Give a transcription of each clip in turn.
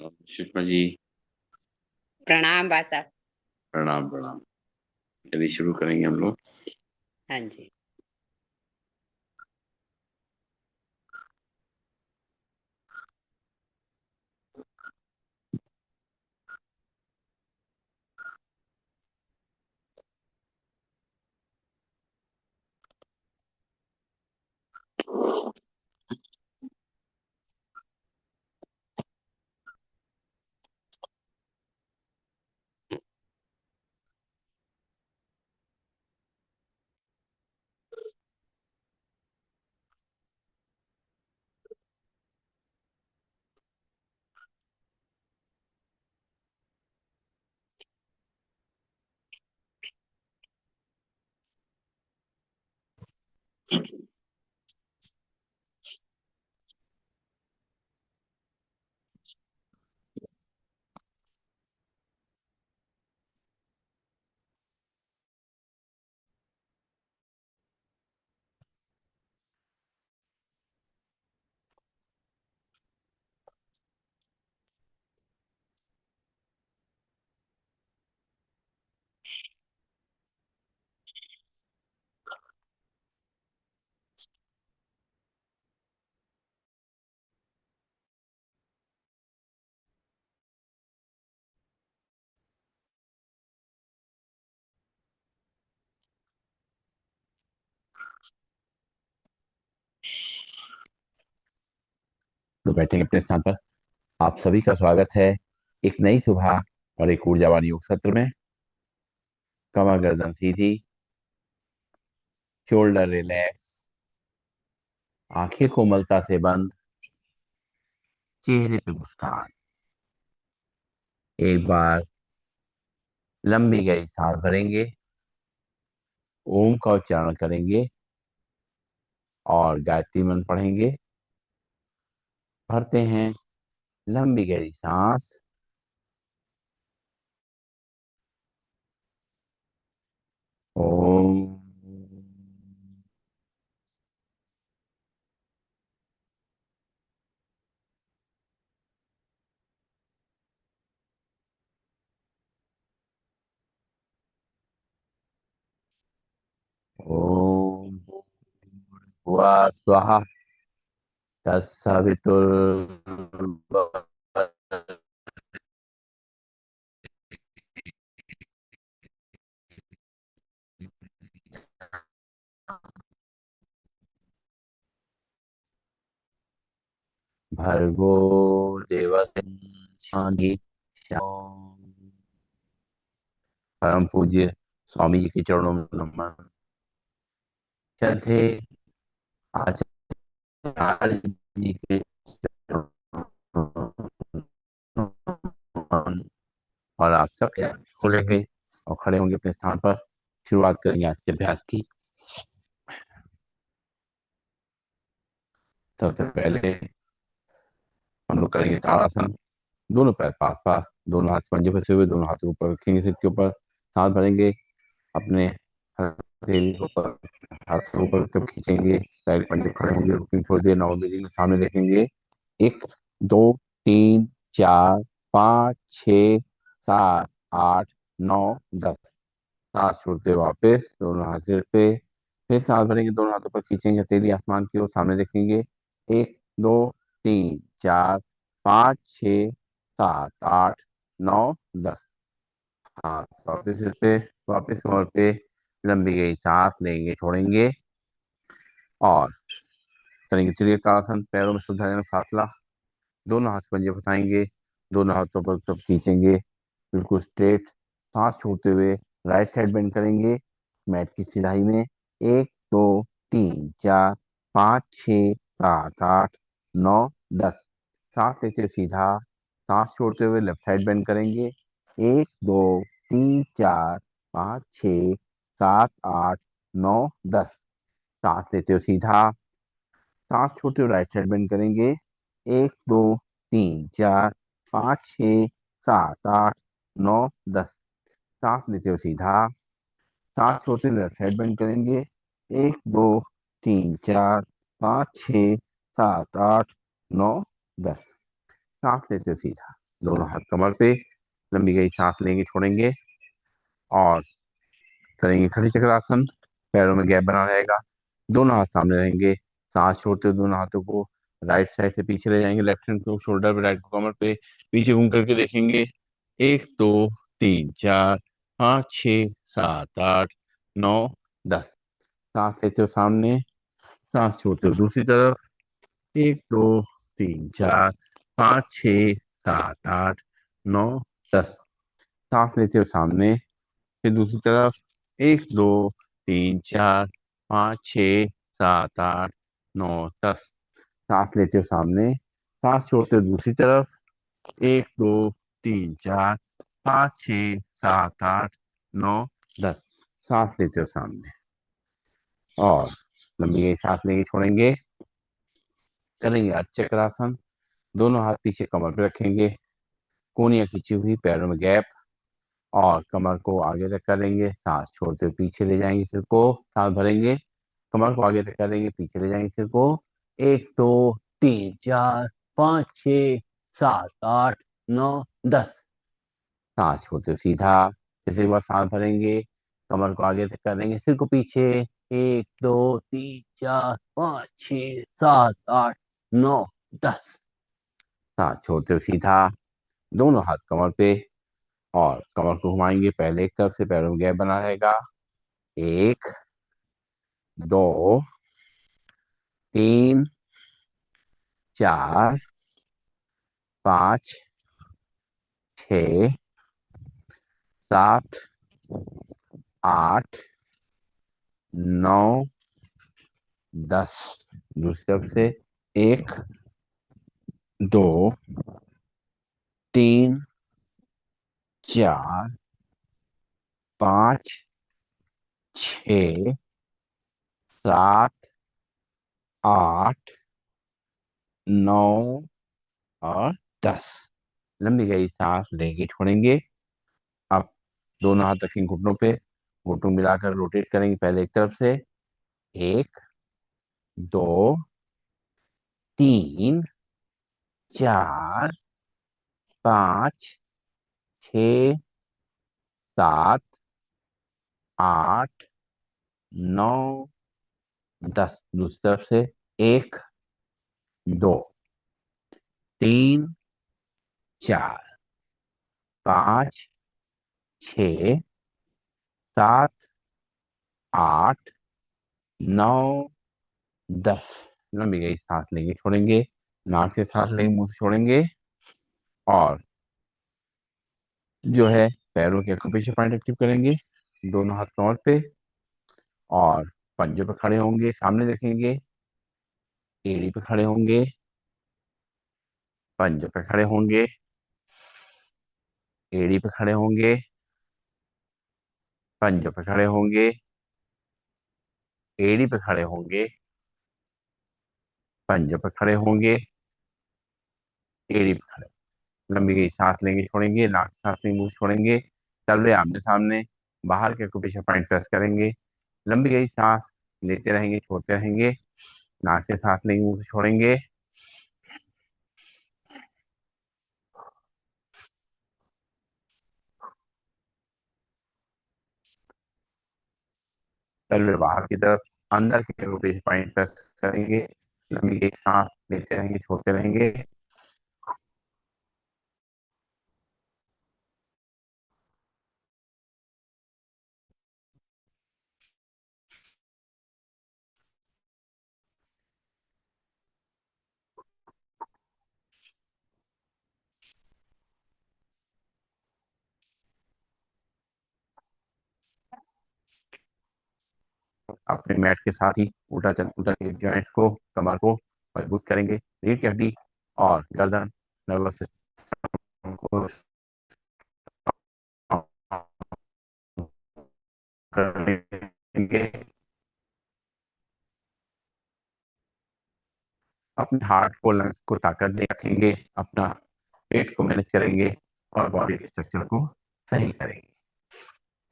सुषमा जी। प्रणाम भाषा। प्रणाम प्रणाम। चलिए शुरू करेंगे हम लोग। हाँ जी। तो बैठेंगे अपने स्थान पर। आप सभी का स्वागत है एक नई सुबह और एक ऊर्जावान योग सत्र में। कमर गर्दन सीधी, शोल्डर रिलैक्स, आंखें कोमलता से बंद, चेहरे पे मुस्कान। एक बार लंबी गहरी सांस भरेंगे, ओम का उच्चारण करेंगे और गायत्री मंत्र पढ़ेंगे। भरते हैं लंबी गहरी सांस, ओम। ओम भुवा स्वाहा तत्सवितुर्वरेण्यं भर्गो देवस्य परम पूज्य स्वामी जी के चरणों में नमन। श्रद्धे आचार्य जी के चरणों में नमन। और आप सब खोलेंगे और खड़े होंगे अपने स्थान पर। शुरुआत करेंगे आज के अभ्यास की। सबसे पहले हम लोग करेंगे ताड़ासन। दोनों पैर पास पास, दोनों हाथ पंजे फंसे हुए, दोनों हाथ ऊपर रखेंगे सिर के ऊपर। सांस भरेंगे, अपने हथेली को ऊपर, हाथ को ऊपर तब खींचेंगे। साइड पंजे खड़े होंगे, रुकेंगे थोड़ी देर, नॉर्मली में सामने देखेंगे। एक, दो, तीन, चार, पाँच, छ, सात, आठ, नौ, 10। सांस छोड़ते वापस दोनों हाथ सिर पे। फिर सांस भरेंगे, दोनों हाथों पर खींचेंगे, हथेली आसमान की ओर सामने देखेंगे। एक, दो, तीन, चार, पाँच, छ, सात, आठ, नौ, 10। हाथ वापस सिर पे, वापस कमर पे। लंबी गई सांस लेंगे, छोड़ेंगे और करेंगे त्रिकोणासन। पैरों में सुविधाजनक फासला, दोनों हाथ पंजे फंसाएंगे, दोनों हाथों पर तब खींचेंगे, बिल्कुल स्ट्रेट। सांस छोड़ते हुए राइट साइड बेंड करेंगे मैट की सिराई में। एक, दो, तीन, चार, पाँच, छ, सात, आठ, नौ, 10। सांस लेते हुए सीधा, सांस छोड़ते हुए लेफ्ट साइड बेंड करेंगे। एक, दो, तीन, चार, पाँच, छ, सात, आठ, नौ, 10। सांस लेते हुए सीधा, सांस छोड़ते हुए राइट साइड बेंड करेंगे। एक, दो, तीन, चार, पाँच, छ, सात, आठ, नौ, 10। सांस लेते हुए सीधा, सांस छोड़ते हुए लेफ्ट साइड बेंड करेंगे। एक, दो, तीन, चार, पाँच, छ, सात, आठ, नौ, 10। सांस लेते हुए सीधा, दोनों हाथ कमर पे, लंबी गई सांस लेंगे, छोड़ेंगे और करेंगे खड़ी चक्रासन। पैरों में गैप बना रहेगा, दोनों हाथ सामने रहेंगे, सांस छोड़ते हुए दोनों हाथों को राइट साइड से पीछे ले जाएंगे, लेफ्ट हैंड को शोल्डर पे, राइट को कमर पे, पीछे घूम करके देखेंगे। 1 2 3 4 5 6 7 8 9 10। सांस लेते हो सामने, सांस छोड़ते हो दूसरी तरफ। 1 2 3 4 5 6 7 8 9 10। सांस लेते हो सामने, फिर दूसरी तरफ। 1 2 3 4 5 6 7 8 9 10। सांस लेते हो सामने, सांस छोड़ते हो दूसरी तरफ। 1 2 3 4 5 6 7 8 9 10। सांस लेते हो सामने और लंबी गई सांस लेंगे, छोड़ेंगे, करेंगे अर्ध चक्रासन। दोनों हाथ पीछे कमर पे रखेंगे, कोहनियां खींची हुई, पैरों में गैप, और कमर को आगे तक करेंगे, सांस छोड़ते हुए पीछे ले जाएंगे सिर को, सांस भरेंगे, कमर को आगे तक करेंगे, पीछे ले जाएंगे सिर को। 1 2 3 4 5 6 7 8 9 10। सांस छोड़ते हुए सीधा, जैसे एक बार सांस भरेंगे, कमर को आगे तक करेंगे, सिर को पीछे। 1 2 3 4 5 6 7 8 9 10। सांस छोड़ते हुए सीधा, दोनों हाथ कमर पे, और कमर को घुमाएंगे पहले एक तरफ से, पैरों में गैप बना रहेगा। 1 2 3 4 5 6 7 8 9 10। दूसरी तरफ से। 1 2 3 4 5 6 7 8 9 और 10। लंबी गई सांस लेंगे, छोड़ेंगे। अब दोनों हाथ रखेंगे घुटनों पे, घुटनों मिलाकर रोटेट करेंगे पहले एक तरफ से। 1 2 3 4 5 6 7 8 9 10। दूसरी तरफ से। 1 2 3 4 5 6 7 8 9 10। लंबी गई सांस लेंगे, छोड़ेंगे, नाक से सांस लेंगे, मुंह से छोड़ेंगे, और जो है पैरों के एक्यूप्रेशर पॉइंट एक्टिव करेंगे। दोनों हाथ कमर पे, और पंजों पे खड़े होंगे, सामने देखेंगे, एड़ी पे खड़े होंगे, पंजों पे खड़े होंगे, एड़ी पे खड़े होंगे, पंजों पे खड़े होंगे, एड़ी पे खड़े होंगे, पंजों पे खड़े होंगे, एड़ी पे खड़े। लंबी गई सांस लेंगे, छोड़ेंगे, नाक से सांस लेंगे, मुंह से छोड़ेंगे, चल रहे आमने सामने, बाहर के एक्यूप्रेशर पॉइंट प्रेस करेंगे। लंबी गई सांस लेते रहेंगे, छोड़ते रहेंगे, नाक से सांस लेंगे, मुंह से छोड़ेंगे। चल रहे बाहर की तरफ, अंदर के एक्यूप्रेशर पॉइंट प्रेस करेंगे। लंबी गई सांस लेते रहेंगे, छोड़ते रहेंगे। अपने मैट के साथ ही उल्टा के जॉइंट्स को, कमर को मजबूत करेंगे, रीढ़ की हड्डी और गर्दन, नर्वस सिस्टम को करेंगे। अपने हार्ट को, लंग्स को ताकत दे रखेंगे, अपना पेट को मैनेज करेंगे, और बॉडी के स्ट्रक्चर को सही करेंगे।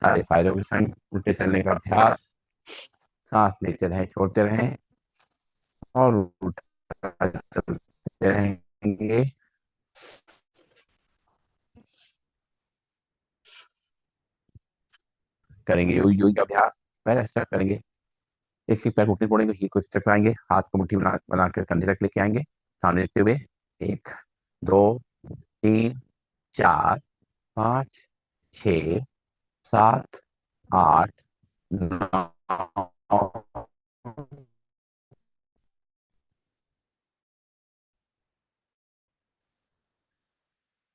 सारे फायदों के संग उल्टे चलने का अभ्यास, सांस लेते रहें, छोड़ते रहें, और उल्टा चलते रहेंगे। करेंगे योगी अभ्यास। पहला स्टेप करेंगे, एक एक पैर घुटने तोड़ेंगे, हील को स्टेप आएंगे, हाथ को मुट्ठी बनाकर कंधे तक लेके आएंगे, सामने देखते हुए 1 2 3 4 5 6 7 8 9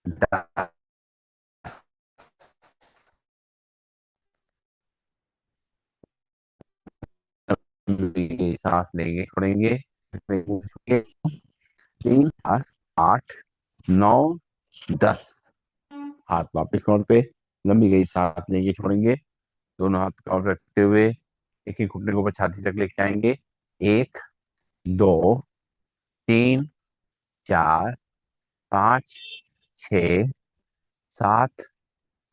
10। सांस लेंगे, छोड़ेंगे, 3 4 8 9 10। हाथ वापिस कमर पे, लंबी गई सांस लेंगे, छोड़ेंगे, दोनों हाथ कमर रखते हुए एक एक घुटने को ऊपर छाती तक लेके आएंगे, 1 2 3 4 5 6 7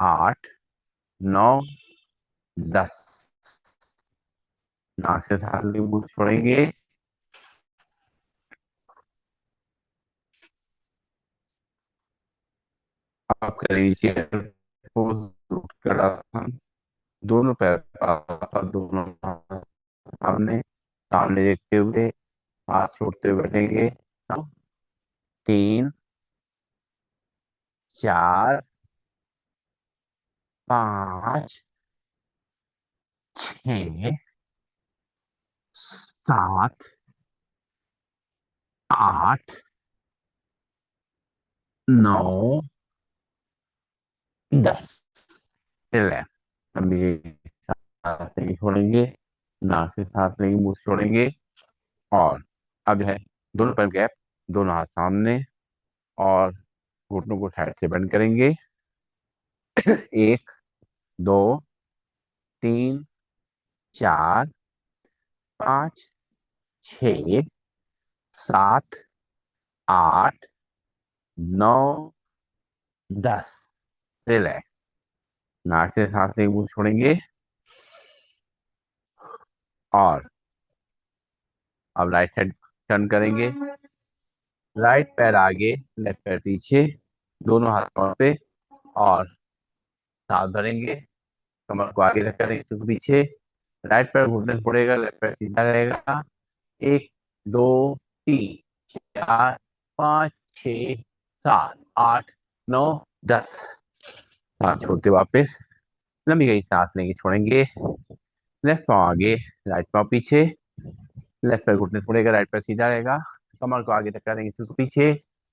8 9 10। नाक से सांस लेंगे, छोड़ेंगे, आप करेंगे चेयर पोज, उठकर आसन, दोनों पैर दोनों हाथ सामने, सामने देखते हुए हाथ छोड़ते हुए बैठेंगे, 3 4 5 6 7 8 9 10। रिलैक्स, लंबी सांस लेंगे, छोड़ेंगे, नाक से सांस लेंगे, मुंह से छोड़ेंगे, और अब जो है दोनों पैर गैप, दोनों हाथ सामने, और घुटनों को साइड से बेंड करेंगे, 1 2 3 4 5 6 7 8 9 10। रिलैक्स, नाक से सांस लेंगे, मुंह से छोड़ेंगे, और अब राइट साइड टर्न करेंगे, राइट पैर आगे, लेफ्ट पैर पीछे, दोनों हाथ कमर पे, और साथ धरेंगे, कमर को आगे रख करेंगे, सिर को पीछे, राइट पैर घुटने से पड़ेगा, लेफ्ट पैर सीधा रहेगा, 1 2 3 4 5 6 7 8 9 10। सांस छोड़ते वापस, लंबी गई सांस लेंगे, छोड़ेंगे, लेफ्ट पाँव आगे, राइट पाँव पीछे, लेफ्ट पैर घुटने से पड़ेगा, राइट पैर सीधा रहेगा, कमर को आगे तक करेंगे, सिर को पीछे,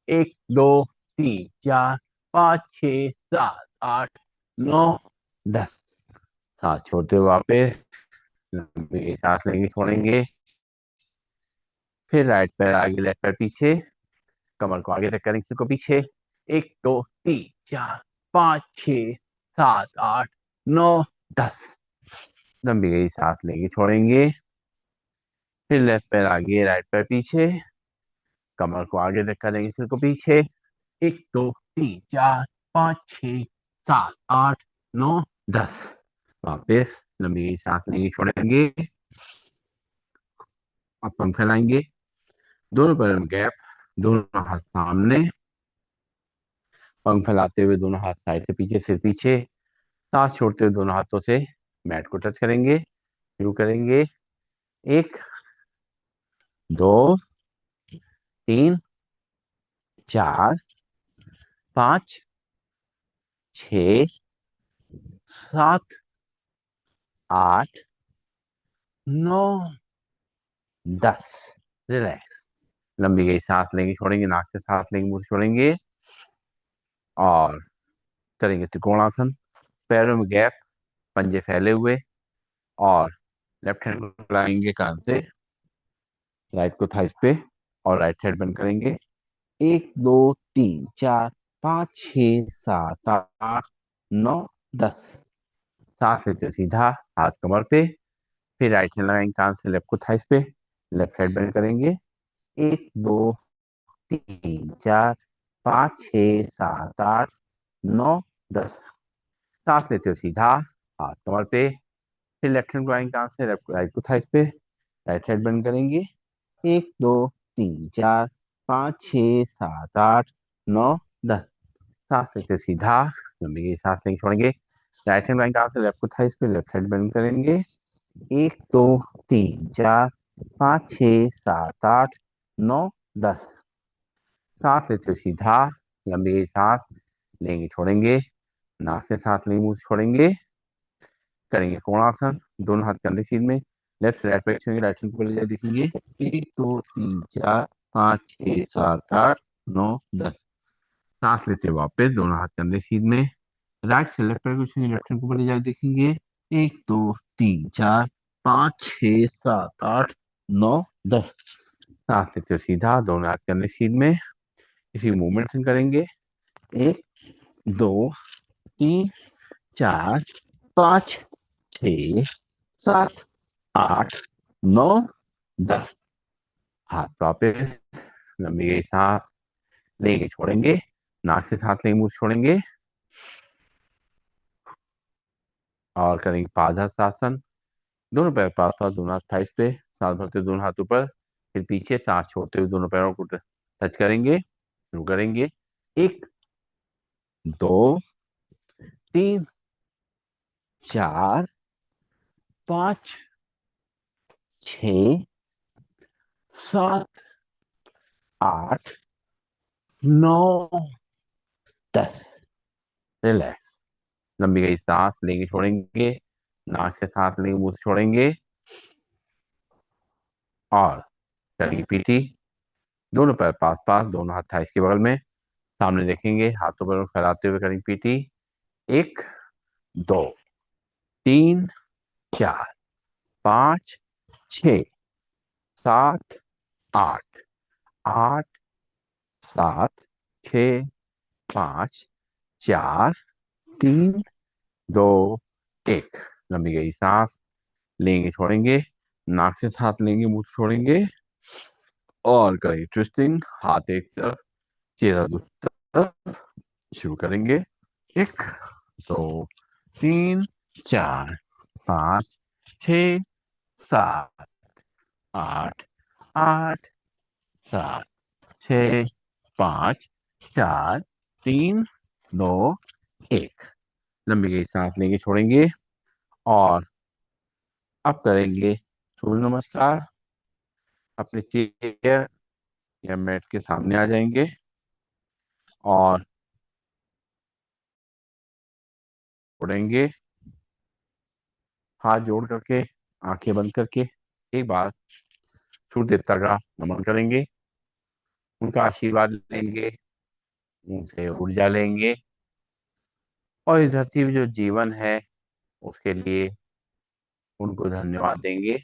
1 2 3 4 5 6 7 8 9 10। सांस छोड़ते हुए वापस, लंबी सांस लेंगे, छोड़ेंगे, फिर राइट पैर आगे, लेफ्ट पैर पीछे, कमर को आगे तक करेंगे, सिर को पीछे, 1 2 3 4 5 6 7 8 9 10। लंबी गई सांस लेंगे, छोड़ेंगे, फिर लेफ्ट पैर आगे, राइट पैर पीछे, कमर को आगे तक करेंगे, सिर को पीछे, 1 2 3 4 5 6 7 8 9 10। वापिस लंबी गई सांस लेंगे, छोड़ेंगे, अब पंख फैलाएंगे, दोनों पैरों में गैप, दोनों हाथ सामने, पंख फैलाते हुए दोनों हाथ साइड से पीछे, सिर पीछे, सांस छोड़ते हुए दोनों हाथों से मैट को टच करेंगे, शुरू करेंगे, 1 2 3 4 5 6 7 8 9 10। रिलैक्स, लंबी गई सांस लेंगे, छोड़ेंगे, नाक से सांस लेंगे, मुंह से छोड़ेंगे, और करेंगे त्रिकोणासन, पैरों में गैप, पंजे फैले हुए, और लेफ्ट हैंड को लाएंगे कान से, राइट को थाइस पे, और राइट साइड बंद करेंगे, 1 2 3 4 5 6 7 8 9 10। सांस लेते सीधा, हाथ कमर पे, फिर राइट हैंड लगाएंगे कान से, लेफ्ट को थाइस पे, लेफ्ट साइड बेंड करेंगे, 1 2 3 4 5 6 7 8 9 10। सांस लेते हो सीधा, हाथ कमर पे, फिर लेफ्ट हैंड लगाएंगे कान से, लेफ्ट राइट को थाइस पे, राइट साइड बेंड करेंगे, 1 2 3 4 5 6 7 8 9 10। सांस लेते सीधा, लंबी सांस लेंगे, छोड़ेंगे, राइट हैंड लाइन से लेफ्ट को थाइस पे लेफ्ट साइड बेंड करेंगे। 1 2 3 4 5 6 7 8 9 10। सांस लेते हुए सीधा लंबी गई सांस लेंगे, छोड़ेंगे, नाक से सांस लेंगे, मुंह से छोड़ेंगे। करेंगे कोणासन, दोनों हाथ कंधे सीध में, लेफ्ट से राइट पे छुएंगे, राइट हैंड को ले जाए, देखेंगे 1 2 3 4 5 6 7 8 9 10। सांस लेते हुए वापस दोनों हाथ कंधे सीध में, राइट से लेफ्ट पे छुएंगे, लेफ्ट हैंड को ले जाए, देखेंगे 1 2 3 4 5 6 7 8 9 10। सांस लेते हुए सीधा दोनों हाथ कंधे सीध में, इसी मूवमेंट से करेंगे। 1 2 3 4 5 6 7 8 9 10। हाथ वापस, लंबी गई सांस लेंगे, छोड़ेंगे, नाक से सांस लेंगे, मुंह से छोड़ेंगे। और करेंगे पादहस्तासन, दोनों पैर पास पास, दोनों हाथ थाइस पे, सांस भरते हुए दोनों हाथ ऊपर, फिर पीछे, सांस छोड़ते हुए दोनों पैरों को टच करेंगे। शुरू करेंगे। 1 2 3 4 5 6 7 8 9 10। रिलैक्स, लंबी गई सांस लेंगे, छोड़ेंगे, नाक से सांस लेंगे, मुंह से छोड़ेंगे। और करेंगे पीटी, दोनों पैर पास पास, दोनों हाथ थाइस के बगल में, सामने देखेंगे, हाथों पर फैलाते हुए करेंगे पीटी। 1 2 3 4 5 6 7 8 8 9 10। लंबी गई सांस लेंगे, छोड़ेंगे, नाक से सांस लेंगे, मुंह से छोड़ेंगे। और करेंगे ट्विस्टिंग, हाथ एक तरफ, चेहरा दूसरी तरफ। शुरू करेंगे। 1 2 3 4 5 6 7 8 8 7 6 5 4 3 2 1। लंबी गई सांस लेंगे, छोड़ेंगे। और अब करेंगे सूर्य नमस्कार। अपने चेयर या मैट के सामने आ जाएंगे और उड़ेंगे, हाथ जोड़ करके, आंखें बंद करके एक बार सूर्य देवता का नमन करेंगे, उनका आशीर्वाद लेंगे, उनसे ऊर्जा लेंगे और इस धरती में जो जीवन है उसके लिए उनको धन्यवाद देंगे।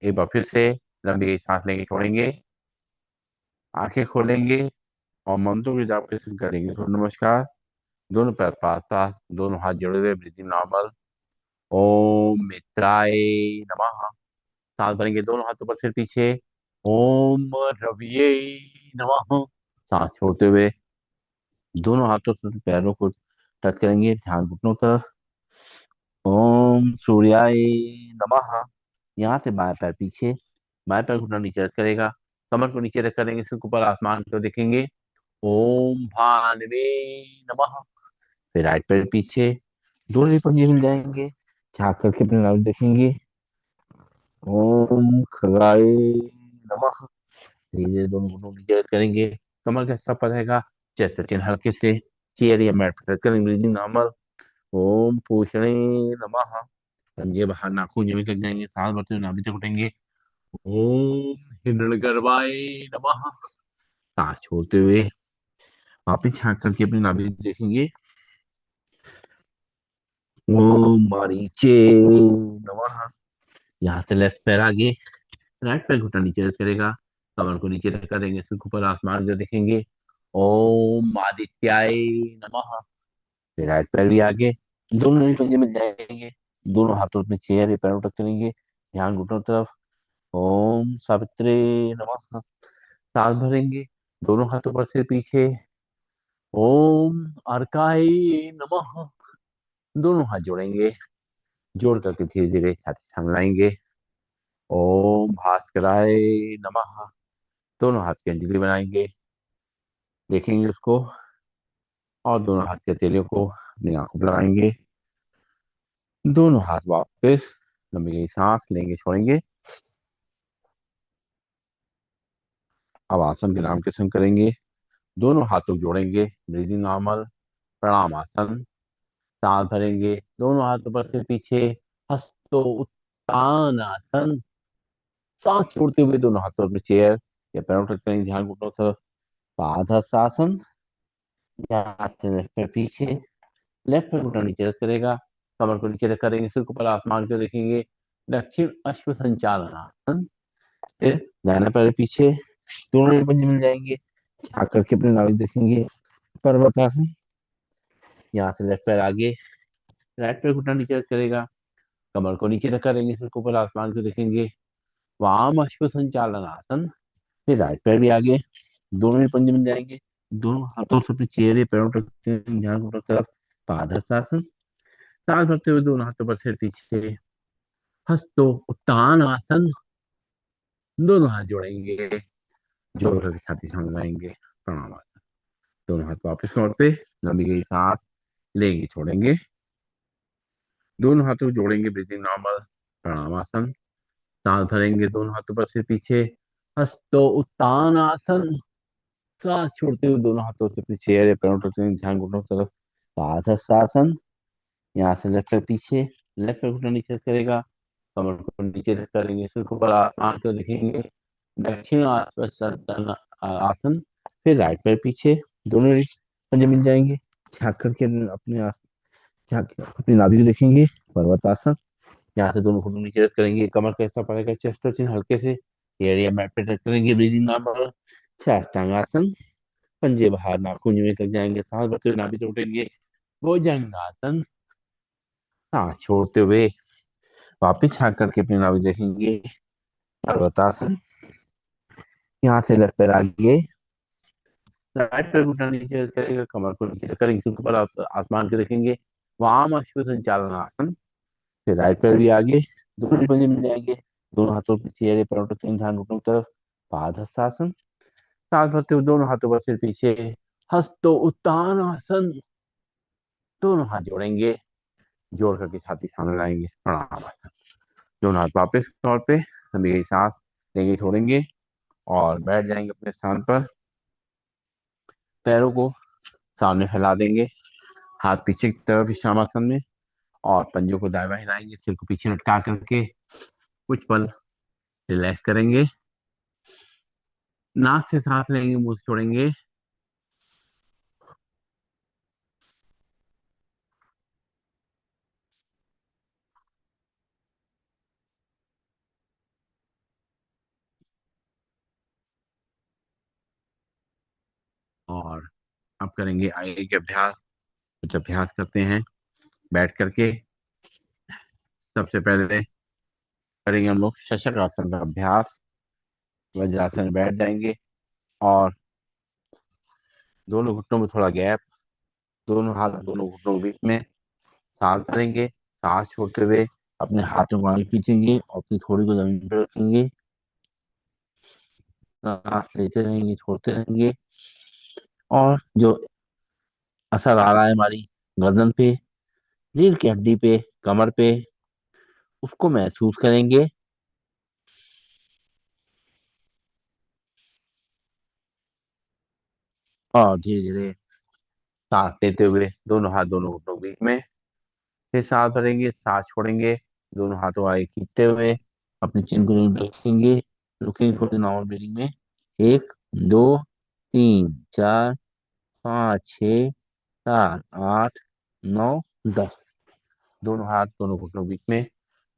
एक बार फिर से लंबी सांस लेंगे, छोड़ेंगे, आंखें खोलेंगे और मंत्रों की जाप के करेंगे सूर्य नमस्कार। दोनों पैर पास पास, दोनों हाथ जोड़े हुए, ब्रीथिंग नॉर्मल। ओम मित्राय नमः। सांस भरेंगे, दोनों हाथ ऊपर सिर पीछे। ओम रविये नमः। सांस छोड़ते हुए दोनों हाथों से पैरों को टच करेंगे, ध्यान घुटनों तरफ। ओम सूर्याय नमः। यहाँ से बाएं पैर पीछे, बाएं पैर घुटना नीचे रख करेगा, कमर को नीचे रख करेंगे, सिर को ऊपर आसमान को देखेंगे। ओम भानवे नमः। फिर राइट पैर पीछे, दोनों ही पंजे मिल जाएंगे, झाँक करके अपने नाम देखेंगे। ओम खगाय नमः। धीरे दोनों घुटनों नीचे रख करेंगे, कमर का हिस्सा पर रहेगा, चेस्ट चिन्ह हल्के से चेयर या मैट पर करेंगे, ब्रीदिंग नॉर्मल। ओम पूषणे नमः। समझिए बाहर नाखून जमीन तक जाएंगे, सांस भरते हुए नाभि तक उठेंगे। ओम हिरण्यगर्भाय नमः। सांस छोड़ते हुए वापिस झांक करके अपनी नाभि देखेंगे। ओम मारीचे नमः। यहाँ से लेफ्ट पैर आगे, राइट पैर घुटना नीचे रख करेगा, कमर को नीचे रख कर देंगे, सिर के ऊपर आसमान जो देखेंगे। ओम आदित्याय नमः। फिर राइट पैर भी आगे, दोनों ही पंजे मिल जाएंगे, दोनों हाथों में चेयर या पैरों तक करेंगे, ध्यान घुटनों तरफ। ओम सावित्रे नमः। सांस भरेंगे, दोनों हाथों पर से पीछे। ओम अर्काय नमः। दोनों हाथ जोड़ेंगे, जोड़ करके धीरे धीरे छाती सामलाएंगे। ओम भास्कराय नमः। दोनों हाथ की अंजलि बनाएंगे, देखेंगे उसको, और दोनों हाथ के हथेलियों को अपनी आंखों पर लगाएंगे। दोनों हाथ वापस, लंबी गहरी सांस लेंगे, छोड़ेंगे। अब आसन के नाम के संग करेंगे। दोनों हाथों को जोड़ेंगे, ब्रीदिंग नॉर्मल, प्रणाम आसन। सांस भरेंगे, दोनों हाथों पर से पीछे, हस्तो उत्तान आसन। सांस छोड़ते हुए दोनों हाथों पर चेयर या पैरों टच करेंगे, ध्यान घुटनों की तरफ। पादहस्तासन, यहाँ से लेफ्ट पैर पीछे, लेफ्ट पैर घुटना नीचे रख करेगा, कमर को नीचे रख करेंगे, सिर को ऊपर आसमान को देखेंगे। दक्षिण अश्व संचालन आसन। फिर दाहिना पैर पीछे, दोनों पंजे मिल जाएंगे, झाँक करके अपने नाभि देखेंगे। पर्वतासन, यहाँ से लेफ्ट पैर आगे, राइट पैर घुटना नीचे रख करेगा, कमर को नीचे रख करेंगे, सिर को ऊपर आसमान को देखेंगे। वाम अश्व संचालन आसन। फिर राइट पैर भी आगे, दोनों ही पंजे मिल जाएंगे, दोनों हाथों से अपने चेहरे पैरों तक ध्यान को तरफ। पादहस्तासन, सांस भरते हुए दोनों हाथों पर सिर पीछे, हस्तो उत्तान आसन। दोनों हाथ जोड़ेंगे, जोड़ करके छाती सामने लाएंगे, प्रणाम आसन। दोनों हाथ वापस तौर पे, लंबी गई सांस लेंगे, छोड़ेंगे। दोनों हाथों को जोड़ेंगे, ब्रीथिंग नॉर्मल, प्रणाम आसन। सांस भरेंगे, दोनों हाथों पर सिर पीछे, हस्तो उत्तान आसन। सांस छोड़ते हुए दोनों हाथों से अपने चेहरे या पैरों तक ध्यान घुटनों की तरफ। पादहस्तासन, यहाँ से लेफ्ट पैर पीछे, लेफ्ट पैर घुटना नीचे करेगा, कमर को नीचे रख करेंगे, सिर को ऊपर आसमान को देखेंगे। दक्षिण आसन। फिर राइट पैर पीछे, दोनों ही पंजे मिल जाएंगे, झाँक करके झाँक के अपनी नाभि को देखेंगे। पर्वतासन, यहाँ से दोनों घुटने नीचे रख करेंगे, कमर कैसा पड़ेगा, चेस्ट टचिंग हल्के से, एरिया मैट पे टच करेंगे, ब्रीदिंग नॉर्मल। साष्टांगासन, पंजे बाहर नाखून में तक जाएंगे, सांस भरते हुए नाभि तोड़ेंगे। भुजंगासन, सांस छोड़ते हुए वापिस झाँक करके अपनी नाभि देखेंगे। पर्वतासन, यहाँ से लेफ्ट पैर आगे, राइट पैर घुटना नीचे करेगा, कमर को नीचे करेंगे, सिर को ऊपर आसमान को देखेंगे। वाम अश्व संचालन आसन। फिर राइट पैर भी आगे, दोनों पंजे मिल जाएंगे, दोनों हाथों पे चेहरे पैरों तक ध्यान घुटनों की तरफ। पादहस्तासन, सांस भरते हुए दोनों हाथों पर सिर पीछे, हस्तो उत्तान आसन। दोनों हाथ जोड़ेंगे, जोड़ करके छाती सामने लाएंगे, प्रणाम आसन। दोनों हाथ वापस तौर पे, लंबी गई सांस लेंगे, छोड़ेंगे, और बैठ जाएंगे अपने स्थान पर। पैरों को सामने फैला देंगे, हाथ पीछे की तरफ विश्रामासन में, और पंजों को दाएं बाएं हिलाएंगे, सिर को पीछे लटका करके कुछ पल रिलैक्स करेंगे। नाक से सांस लेंगे, मुंह से छोड़ेंगे। और अब करेंगे आगे के अभ्यास। कुछ अभ्यास करते हैं बैठ करके। सबसे पहले करेंगे हम लोग शशक आसन का अभ्यास। वज्रासन में बैठ जाएंगे, और दोनों घुटनों में थोड़ा गैप, दोनों हाथ दोनों घुटनों के बीच में। सांस भरेंगे, सांस छोड़ते हुए अपने हाथों को आगे खींचेंगे और अपनी थोड़ी को जमीन पर रखेंगे। सांस लेते रहेंगे, छोड़ते रहेंगे, और जो असर आ रहा है हमारी गर्दन पे, रीढ़ की हड्डी पे, कमर पे, उसको महसूस करेंगे। और धीरे धीरे सांस लेते हुए दोनों हाथ दोनों घुटनों के बीच में। फिर सांस भरेंगे, सांस छोड़ेंगे, दोनों हाथों आगे खींचते हुए अपनी चिन को जमीन पर रखेंगे। रुकेंगे थोड़ी नॉर्मल ब्रीदिंग में। एक, दो, तीन, चार, पाँच, छ, सात, आठ, नौ, 10। दोनों हाथ दोनों घुटनों के बीच में,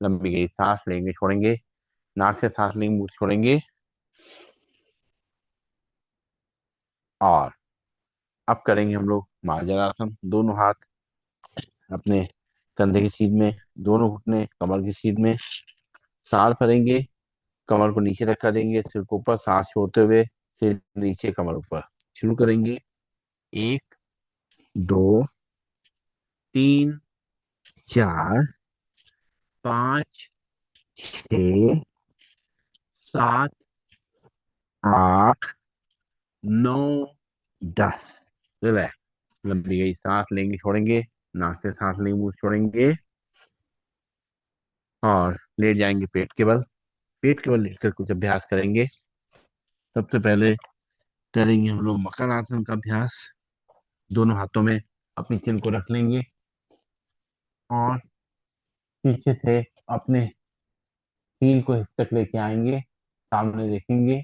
लंबी गई सांस लेंगे, छोड़ेंगे। नाक से सांस लेंगे, मुंह से छोड़ेंगे। और अब करेंगे हम लोग मार्जरासन। दोनों हाथ अपने कंधे की सीध में, दोनों घुटने कमर की सीध में। सांस भरेंगे, कमर को नीचे रखा देंगे, सिर को ऊपर, सांस छोड़ते हुए सिर नीचे, कमर ऊपर। शुरू करेंगे। एक, दो, तीन, चार, पाँच, छ, सात, आठ, नौ, 10। रिलैक्स। लंबी गई सांस लेंगे छोड़ेंगे, नाक से सांस लेंगे मुंह से छोड़ेंगे, और लेट जाएंगे पेट के बल। पेट के बल लेटकर कुछ अभ्यास करेंगे। सबसे पहले करेंगे हम लोग मकर आसन का अभ्यास। दोनों हाथों में अपनी चिन को रख लेंगे और पीछे से अपने हील को हिप तक लेके आएंगे, सामने देखेंगे।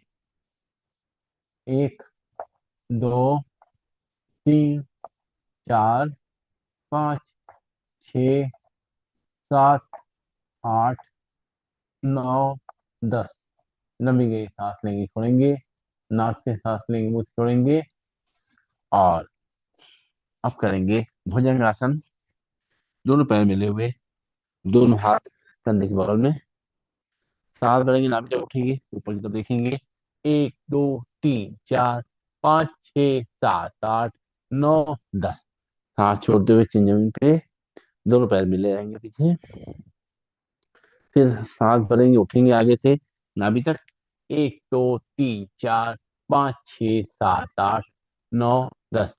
एक, दो, तीन, चार, पाँच, छ, सात, आठ, नौ, 10। लंबी गई सांस लेंगे छोड़ेंगे, नाक से सांस लेंगे मुंह से छोड़ेंगे। और अब करेंगे भुजंगासन। दोनों पैर मिले हुए, दोनों हाथ कंधे के बगल में, सांस भरेंगे, नाभि जब उठेंगे ऊपर की तरफ देखेंगे। एक, दो, तीन, चार, पाँच, छ, सात, आठ, नौ, 10। सांस छोड़ते हुए चिन जमीन पे, दोनों पैर मिले रहेंगे पीछे। फिर सांस भरेंगे, उठेंगे आगे से नाभि तक। एक, दो, तीन, चार, पाँच, छ, सात, आठ, नौ, 10।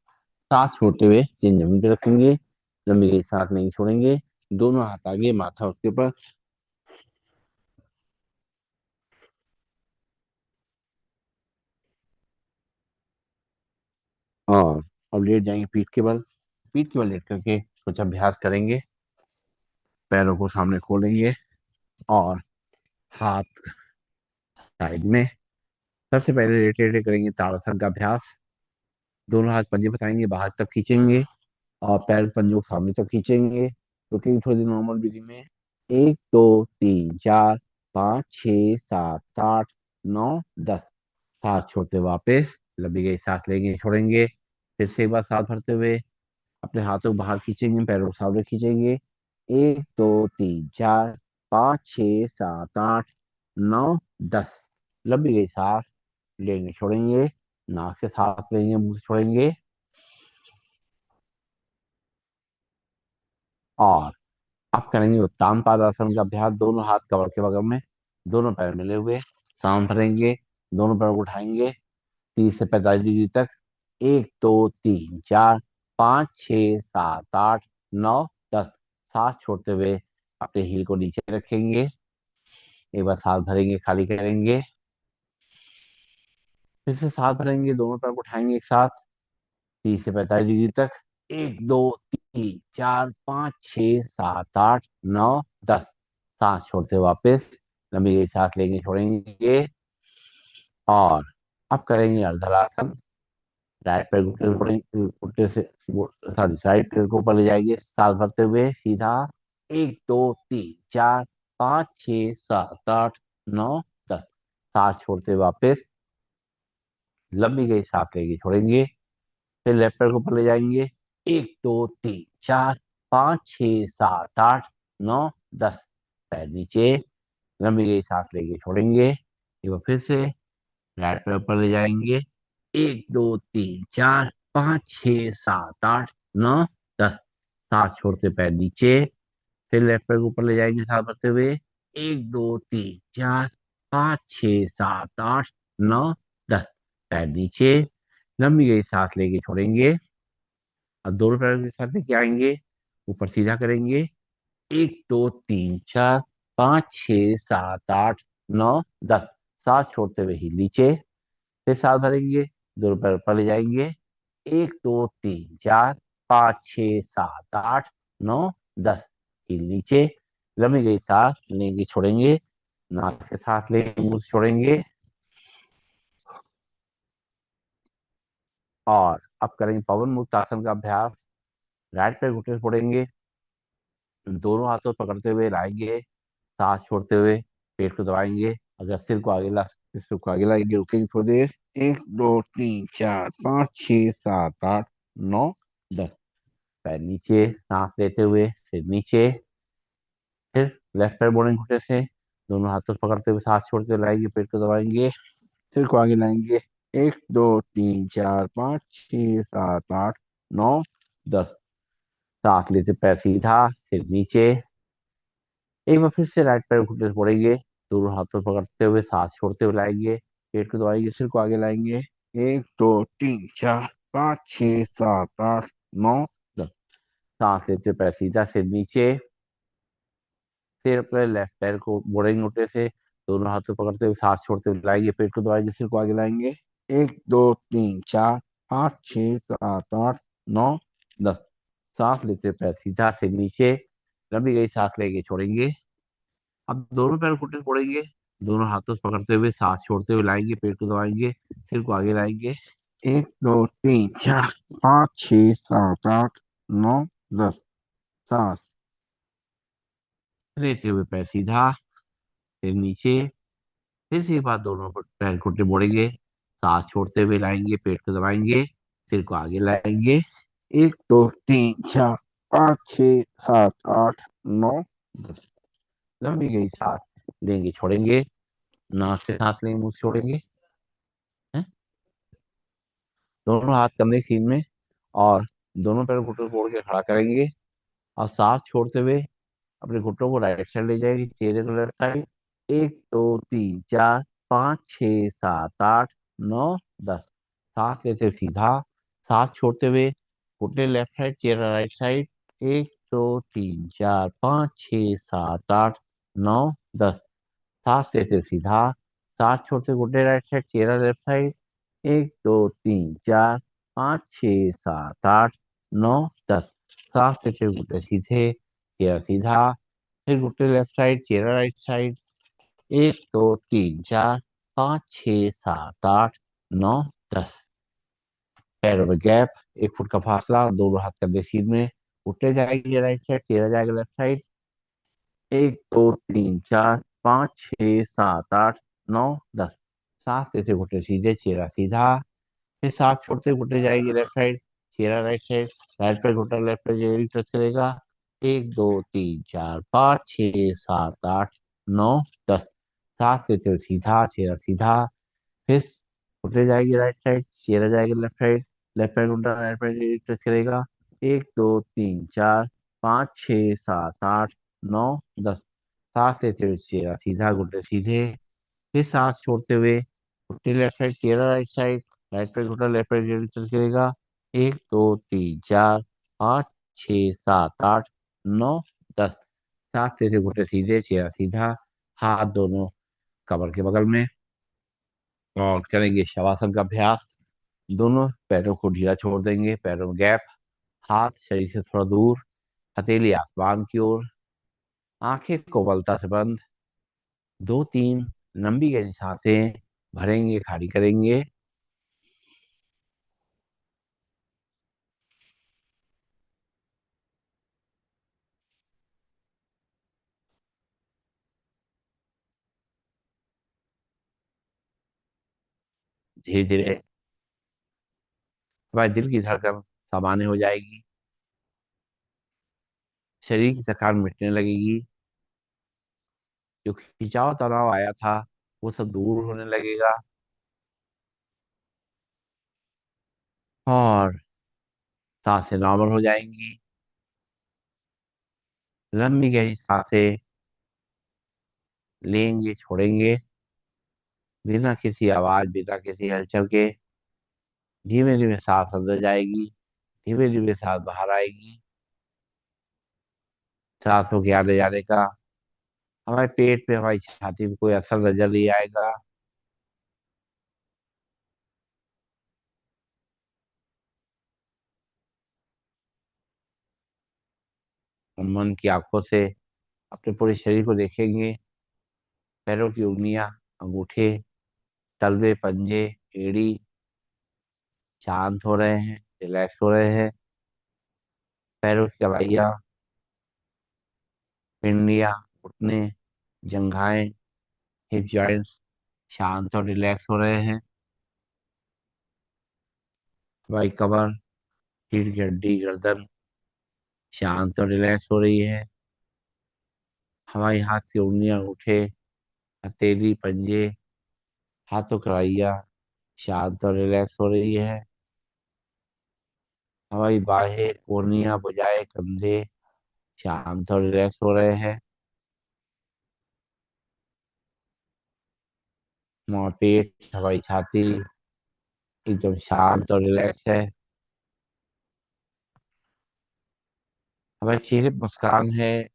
सांस छोड़ते हुए चिन जमीन पे रखेंगे, लंबी गई सांस नहीं छोड़ेंगे। दोनों हाथ आगे, माथा उसके ऊपर। और अब लेट जाएंगे पीठ के बल। पीठ के बल लेट करके कुछ अभ्यास करेंगे। पैरों को सामने खोलेंगे और हाथ साइड में। सबसे पहले लेटे लेटे करेंगे ताड़ासन का अभ्यास। दोनों हाथ पंजे फंसाएंगे, बाहर तक खींचेंगे और पैर पंजों को सामने तक खींचेंगे। रुकेंगे थोड़ी देर नॉर्मल ब्रीदिंग में। एक, दो, तीन, चार, पाँच, छ, सात, आठ, नौ, 10। सांस छोड़ते वापस लंबी गई सांस लेंगे छोड़ेंगे। फिर से एक बार सांस भरते हुए अपने हाथों को बाहर खींचेंगे, पैरों को सामने खींचेंगे। एक, दो, तीन, चार, पाँच, छ, सात, आठ, नौ, 10। लंबी गई सांस लेंगे छोड़ेंगे, नाक से सांस लेंगे मुंह से छोड़ेंगे। और अब करेंगे उत्तान पादासन का अभ्यास। दोनों हाथ कमर के बगल में, दोनों पैर मिले हुए, सांस भरेंगे, दोनों पैर को उठाएंगे 30 से 45 डिग्री तक। एक, दो, तीन, चार, पाँच, छ, सात, आठ, नौ, 10। सांस छोड़ते हुए अपने हील को नीचे रखेंगे। एक बार सांस भरेंगे, खाली करेंगे, फिर से सांस भरेंगे, दोनों पैर को उठाएंगे एक साथ 30 से 45 डिग्री तक। एक, दो, तीन, चार, पाँच, छ, सात, आठ, नौ, 10। सांस छोड़ते हुए वापस लंबी गई सांस लेंगे छोड़ेंगे। और अब करेंगे अर्धलासन। राइट पैर घुटने से, सॉरी, राइट पैर को ऊपर ले जाएंगे सांस भरते हुए सीधा। एक, दो, तीन, चार, पाँच, छ, सात, आठ, नौ, 10। सांस छोड़ते हुए वापस लंबी गई सांस लेंगे छोड़ेंगे। फिर लेफ्ट पैर को ऊपर ले जाएंगे। एक, दो, तीन, चार, पाँच, छ, सात, आठ, नौ, 10। पैर नीचे, लंबी गई सांस लेंगे छोड़ेंगे। एक बार फिर से राइट पैर ऊपर ले जाएंगे। एक, दो, तीन, चार, पाँच, छ, सात, आठ, नौ, 10। सांस छोड़ते पैर नीचे। फिर लेफ्ट पैर को ऊपर ले जाएंगे सांस भरते हुए। एक, दो, तीन, चार, पाँच, छ, सात, आठ, नौ, 10। पैर नीचे, लंबी गई सांस लेके छोड़ेंगे। अब दोनों पैरों के साथ लेके आएंगे, ऊपर सीधा करेंगे। एक, दो, तीन, चार, पाँच, छ, सात, आठ, नौ, 10। सांस छोड़ते हुए ही नीचे। फिर सांस भरेंगे, दोनों पैर ऊपर ले जाएंगे। एक, दो, तीन, चार, पाँच, छ, सात, आठ, नौ, 10। फिर नीचे, लंबी गई सांस लेंगे छोड़ेंगे, नाक से सांस लेंगे मुंह से छोड़ेंगे। और अब करेंगे पवन मुक्त आसन का अभ्यास। राइट पैर घुटने से फोड़ेंगे, दोनों हाथों से पकड़ते हुए लाएंगे, सांस छोड़ते हुए पेट को दबाएंगे। अगर सिर को आगे ला सकते सिर को आगे लाएंगे, रुकेंगे थोड़ी देर। एक, दो, तीन, चार, पाँच, छ, सात, आठ, नौ, 10। पैर नीचे, सांस लेते हुए सिर नीचे। फिर लेफ्ट पैर मोड़ेंगे घुटने से, दोनों हाथों से पकड़ते हुए सांस छोड़ते हुए लाएंगे, पेट को दबाएंगे, सिर को आगे लाएंगे। एक, दो, तीन, चार, पाँच, छ, सात, आठ, नौ, 10। सांस लेते पैर सीधा, सिर नीचे। एक बार फिर से राइट पैर घुटने से मोड़ेंगे, दोनों हाथों पकड़ते हुए सांस छोड़ते हुए लाएंगे, पेट को दबाएंगे, सिर को आगे लाएंगे। एक, दो, तीन, चार, 5 6 7 8 9 10। सांस लेते पैर सीधा, सिर नीचे। फिर अपने लेफ्ट पैर को मोड़ेंगे उल्टे से, दोनों हाथों पकड़ते हुए सांस छोड़ते हुए लाएंगे, पेट को दबाएंगे, सिर को आगे लाएंगे। 1 2 3 4 5 6 7 8 9 10। सांस लेते पैर सीधा, सिर नीचे। लंबी गई सांस लेंगे, छोड़ेंगे। अब दोनों पैर घुटने फोड़ेंगे, दोनों हाथों से पकड़ते हुए सांस छोड़ते हुए लाएंगे, पेट को दबाएंगे, सिर को आगे लाएंगे। 1 2 3 4 5 6 7 8 9 10। सांस लेते हुए पैर सीधा, सिर नीचे। फिर से एक बार दोनों पैर घुटने मोड़ेंगे, सांस छोड़ते हुए लाएंगे, पेट को दबाएंगे, सिर को आगे लाएंगे। 1 2 3 4 5 6 7 8 9 10। लंबी गई सांस लेंगे, छोड़ेंगे। नाक से सांस लेंगे, मुंह से छोड़ेंगे। हैं? दोनों हाथ कंधे सीन में, और दोनों पैर घुटनों को मोड़ के खड़ा करेंगे, और सांस छोड़ते हुए अपने घुटनों को राइट साइड ले जाएंगे, चेहरे को लेफ्ट साइड। 1 2 3 4 5 6 7 8 9 10। सांस लेते हुए सीधा, सांस छोड़ते हुए घुटने लेफ्ट साइड, चेहरा राइट साइड। 1 2 3 4 5 6 7 8 9 10। सांस लेते हुए सीधा, सांस छोड़ते हुए घुटने राइट साइड, चेहरा लेफ्ट साइड। 1 2 3 4 5 6 7 8 9 10। सांस लेते हुए घुटने सीधे, चेहरा सीधा। फिर घुटने लेफ्ट साइड, चेहरा राइट साइड। 1 2 3 4 5 6 7 8 9 10। पैरों में गैप, 1 फुट का फासला, दोनों हाथ कंधे सीध में। घुटने जाएंगे राइट साइड, चेहरा जाएगा लेफ्ट साइड। 1 2 3 4 5 6 7 8 9 10। सांस लेते घुटने सीधे, चेहरा सीधा। फिर सांस छोड़ते घुटने जाएगी लेफ्ट साइड, चेहरा राइट साइड। राइट पे घुटना लेफ्ट पे जेरी टच करेगा। 1 2 3 4 5 6 7 8 9 10। सांस लेते हुए सीधा, चेहरा सीधा। फिर घुटने जाएगी राइट साइड, चेहरा जाएगा लेफ्ट साइड। लेफ्ट पैर घुटना राइट पैर जेरी टच करेगा। 1 2 3 4 5 6 7 8 9 10। सांस लेते हुए चेहरा सीधा, घुटने सीधे। फिर सांस छोड़ते हुए घुटने लेफ्ट साइड, चेहरा राइट साइड। राइट पे घुटना लेफ्ट पे चल करेगा। 1 2 3 4 5 6 7 8 9 10। सांस लेते घुटने सीधे, चेहरा सीधा। हाथ दोनों कमर के बगल में, और करेंगे शवासन का अभ्यास। दोनों पैरों को ढीला छोड़ देंगे, पैरों में गैप। हाथ शरीर से थोड़ा दूर, हथेली आसमान की ओर। आंखें कोमलता से बंद। 2 3 लंबी गहरी सांसें भरेंगे, खाली करेंगे। धीरे धीरे हमारे दिल की धड़कन सामान्य हो जाएगी, शरीर की थकान मिटने लगेगी, जो खिंचाव तनाव आया था वो सब दूर होने लगेगा। और सांसें नॉर्मल हो जाएंगी। लंबी गहरी सांसें लेंगे, छोड़ेंगे, बिना किसी आवाज, बिना किसी हलचल के। धीमे धीमे सांस अंदर जाएगी, धीमे धीमे सांस बाहर आएगी। सांसों के आने जाने का हमारे पेट पे, हमारी छाती पे कोई असर नजर नहीं आएगा। हम मन की आंखों से अपने पूरे शरीर को देखेंगे। पैरों की उंगलियां, अंगूठे, तलवे, पंजे, एड़ी शांत हो रहे हैं, रिलैक्स हो रहे हैं। पैरों की कलाइयाँ, पिंडियाँ, घुटने, जंघाएं, हिप जॉइंट्स शांत और रिलैक्स हो रहे हैं। हमारी कमर, रीढ़ की हड्डी, गर्दन शांत और रिलैक्स हो रही है। हमारी हाथ की उंगलियां, अंगूठे, हथेली, पंजे, हाथों कलाइयाँ शांत और रिलैक्स हो रही है। हमारी बाहें, कोहनियां, भुजाएं, कंधे शांत और रिलैक्स हो रहे हैं। हमारा पेट, हमारी छाती एकदम शांत और रिलैक्स है। हमारे चेहरे पर मुस्कान है,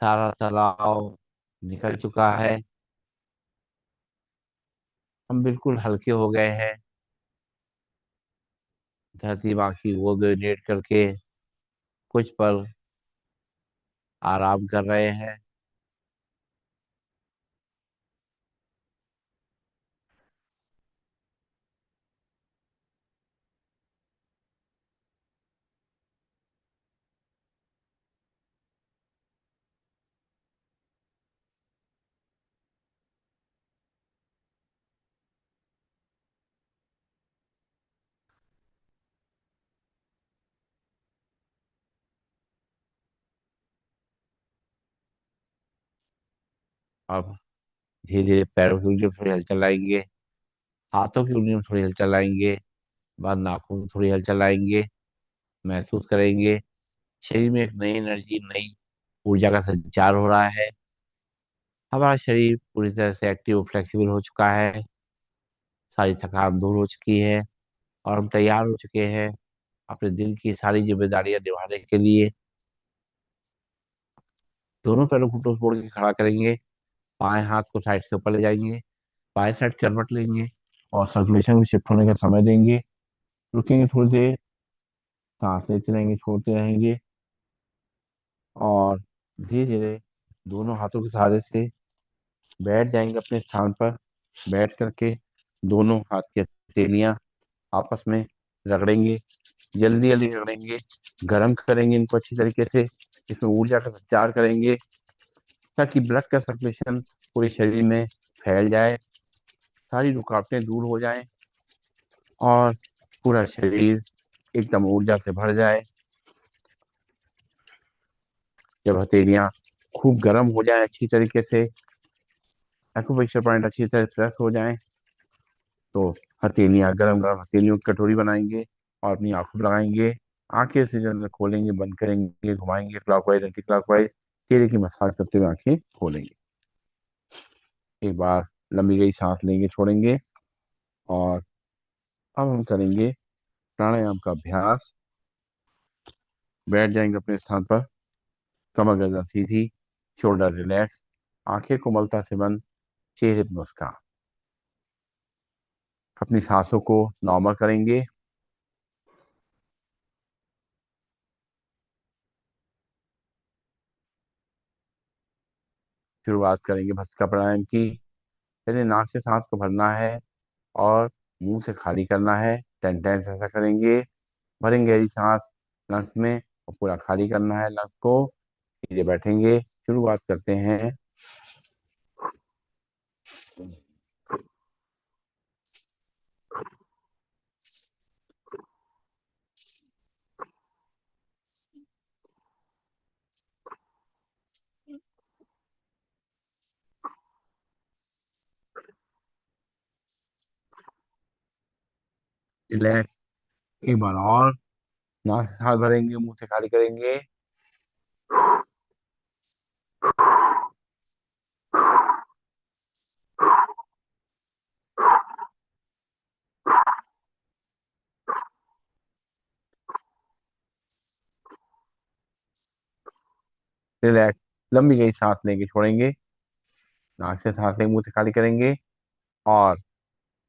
सारा तनाव निकल चुका है, हम बिल्कुल हल्के हो गए हैं। धरती माँ की गोद में लेट करके कुछ पल आराम कर रहे हैं। अब धीरे धीरे पैरों की उंगलियों में थोड़ी हलचल आएंगे, हाथों की उंगलियों में थोड़ी हलचल आएंगे, बाद नाखून में थोड़ी हलचल आएंगे। महसूस करेंगे शरीर में एक नई एनर्जी, नई ऊर्जा का संचार हो रहा है। हमारा शरीर पूरी तरह से एक्टिव फ्लेक्सिबल हो चुका है, सारी थकान दूर हो चुकी है और हम तैयार हो चुके हैं अपने दिन की सारी जिम्मेदारियां निभाने के लिए। दोनों पैरों को टोस मोड़ के खड़ा करेंगे, बाएं हाथ को साइड से ऊपर ले जाएंगे, बाएं साइड करवट लेंगे और सर्कुलेशन में शिफ्ट होने का समय देंगे। रुकेंगे थोड़ी देर, सांस लेते रहेंगे, छोड़ते रहेंगे और धीरे धीरे दोनों हाथों के सहारे से बैठ जाएंगे अपने स्थान पर। बैठ करके दोनों हाथ की हथेलियां आपस में रगड़ेंगे, जल्दी जल्दी रगड़ेंगे, गर्म करेंगे इनको अच्छी तरीके से, इसमें ऊर्जा का संचार करेंगे ताकि ब्लड का सर्कुलेशन पूरे शरीर में फैल जाए, सारी रुकावटें दूर हो जाएं और पूरा शरीर एकदम ऊर्जा से भर जाए। जब हथेलियां खूब गर्म हो जाए अच्छी तरीके से, एक्यूप्रेशर पॉइंट अच्छी तरह प्रेस हो जाए, तो हथेलियां गरम गरम हथेलियों की कटोरी बनाएंगे और अपनी आंखों पर लगाएंगे। आंखें से जो है खोलेंगे, बंद करेंगे, घुमाएंगे क्लॉकवाइज एंटी क्लॉकवाइज, चेहरे की मसाज करते हुए आंखें खोलेंगे। एक बार लंबी गई सांस लेंगे, छोड़ेंगे और अब हम करेंगे प्राणायाम का अभ्यास। बैठ जाएंगे अपने स्थान पर, कमर गर्दन सीधी, शोल्डर रिलैक्स, आंखें कोमलता से बंद, चेहरे पर मुस्कान। अपनी सांसों को नॉर्मल करेंगे। शुरुआत करेंगे भस्त्रिका प्राणायाम की। पहले नाक से सांस को भरना है और मुंह से खाली करना है। 10 टाइम्स ऐसा करेंगे। भरेंगे गहरी सांस लंग्स में और पूरा खाली करना है लंग्स को। सीधे बैठेंगे, शुरुआत करते हैं। रिलैक्स। एक बार और, नाक से सांस भरेंगे, मुंह से खाली करेंगे। रिलैक्स। लंबी गई सांस लेंगे, छोड़ेंगे, नाक से सांस लेंगे, मुंह से खाली करेंगे। और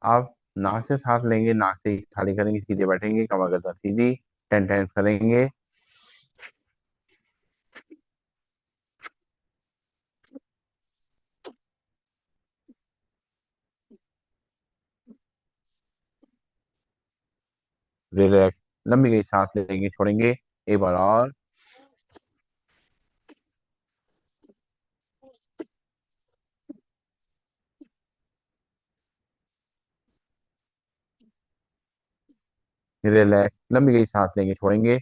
अब नाक से सांस लेंगे, नाक से ही खाली करेंगे, सीधे बैठेंगे, कमर गर्दन सीधी। 10 टाइम्स करेंगे। रिलैक्स। लंबी गई सांस लेंगे, छोड़ेंगे। एक बार और। रिलैक्स। लंबी गई सांस लेंगे, छोड़ेंगे।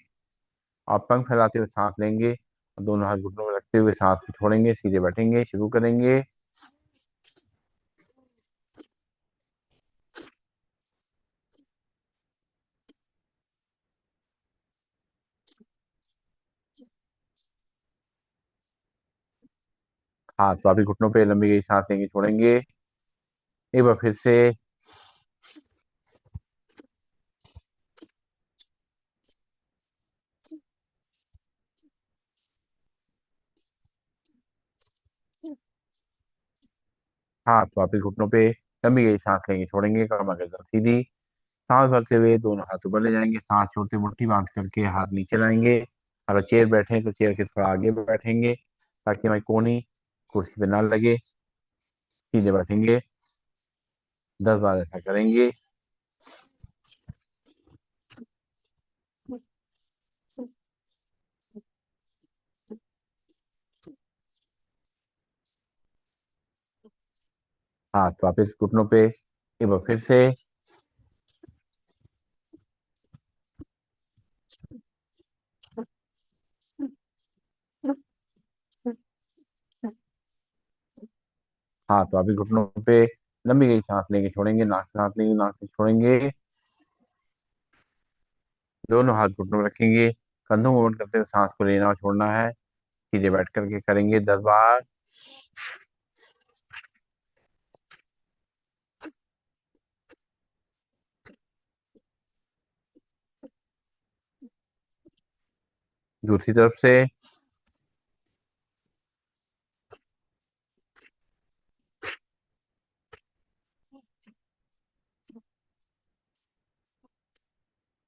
आप पंख फैलाते हुए सांस लेंगे और दोनों हाथ घुटनों में रखते हुए सांस को छोड़ेंगे, सीधे बैठेंगे, शुरू करेंगे। हाथ वापिस घुटनों पे, लंबी गई सांस लेंगे, छोड़ेंगे। एक बार फिर से। हाथ वापिस घुटनों पे, लंबी गई सांस लेंगे छोड़ेंगे, कमर गर्दन सीधी। सांस भरते हुए दोनों हाथ ऊपर ले जाएंगे, सांस छोड़ते मुट्ठी बांध करके हाथ नीचे लाएंगे। अगर चेयर बैठे हैं तो चेयर के थोड़ा आगे बैठेंगे ताकि हमारी कोहनी कुर्सी पे ना लगे। सीधे बैठेंगे, 10 बार ऐसा करेंगे। हाथ वापस घुटनों पे, एक बार फिर से। हाथ वापस घुटनों पे, लंबी गई सांस लेंगे छोड़ेंगे, नाक से सांस लेंगे, नाक से छोड़ेंगे। दोनों हाथ घुटनों में रखेंगे, कंधों को बंद करते हुए सांस को लेना और छोड़ना है। सीधे बैठ करके करेंगे 10 बार। दूसरी तरफ से।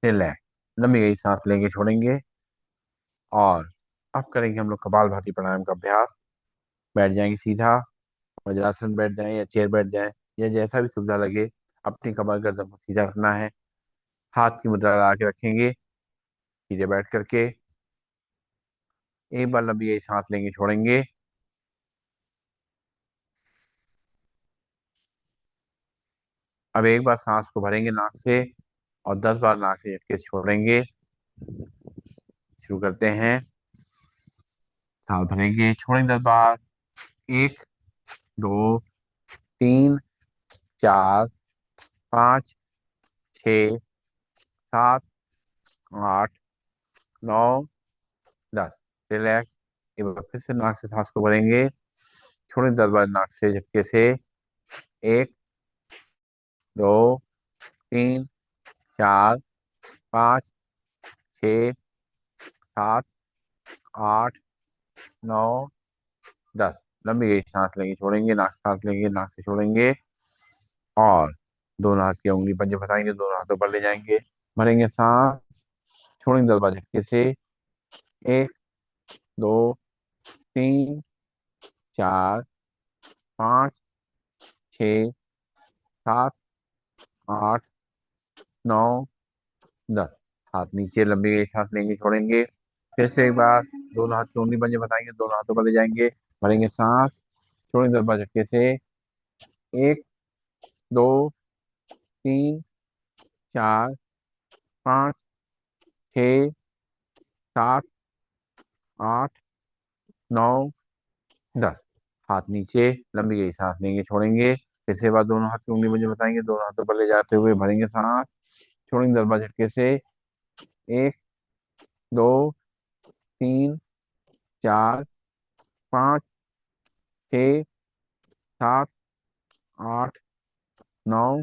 रिलैक्स, लंबी गई सांस लेंगे छोड़ेंगे। और अब करेंगे हम लोग कपालभाति प्राणायाम का अभ्यास। बैठ जाएंगे सीधा, वज्रासन बैठ जाए या चेयर बैठ जाए, या जैसा भी सुविधा लगे। अपनी कमर गर्दन को सीधा रखना है। हाथ की मुद्रा लगा के रखेंगे सीधे बैठ करके। एक बार लंबी गई सांस लेंगे छोड़ेंगे। अब एक बार सांस को भरेंगे नाक से और 10 बार नाक से झटके से छोड़ेंगे। शुरू करते हैं। सांस भरेंगे, छोड़ेंगे 10 बार। 1, 2, 3, 4, 5, 6, 7, 8, 9, 10। रिलैक्स। एक बार फिर से नाक से सांस को भरेंगे, छोड़ेंगे 10 बार नाक से झटके से। 1, 2, 3, 4, 5, 6, 7, 8, 9, 10। लंबी गई सांस लेंगे छोड़ेंगे, नाक से सांस लेंगे, नाक से छोड़ेंगे। और दोनों हाथ की उंगली पंजे फंसाएंगे, दोनों हाथों पर ले जाएंगे, भरेंगे सांस, छोड़ेंगे 10 बार झटके से। 1, 2, 3, 4, 5, 6, 7, 8, 9, 10। हाथ नीचे, लंबी गई सांस लेंगे छोड़ेंगे। फिर से एक बार दोनों हाथ की उंगली पंजे बताएंगे, दोनों हाथों पर ले जाएंगे, भरेंगे सांस, छोड़ेंगे 10 बार झटके से। 1, 2, 3, 4, 5, 6, 7, 8, 9, 10। हाथ नीचे, लंबी गई सांस लेंगे छोड़ेंगे। फिर से बाद दोनों हाथ की उंगली मुझे बताएंगे, दोनों हाथों पर ले जाते हुए भरेंगे सांस, छोड़ेंगे 10 बार झटके से। 1, 2, 3, 4, 5, 6, 7, 8, 9,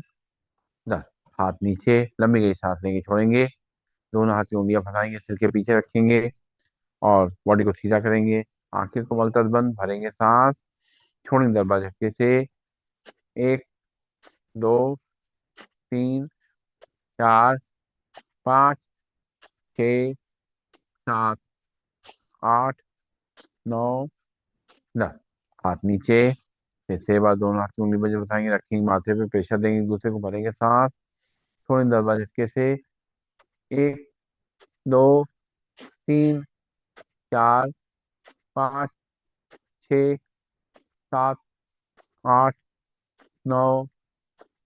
10। हाथ नीचे, लंबी गई सांस लेंगे छोड़ेंगे। दोनों हाथ की उंगलियां फंसाएंगे, सिर के पीछे रखेंगे और बॉडी को सीधा करेंगे। आंखें को मलतब बंद, भरेंगे सांस, छोड़ेंगे 10 बार झटके से। 1, 2, 3, 4, 5, 6, 7, 8, 9, 10। हाथ नीचे। फिर से बार दोनों हाथ की उंगली मुझे बताएंगे, रखेंगे माथे पे, प्रेशर देंगे एक दूसरे को, भरेंगे सांस, छोड़ेंगे 10 बार झटके से। 1, 2, 3, 4, 5, 6, 7, 8, 9,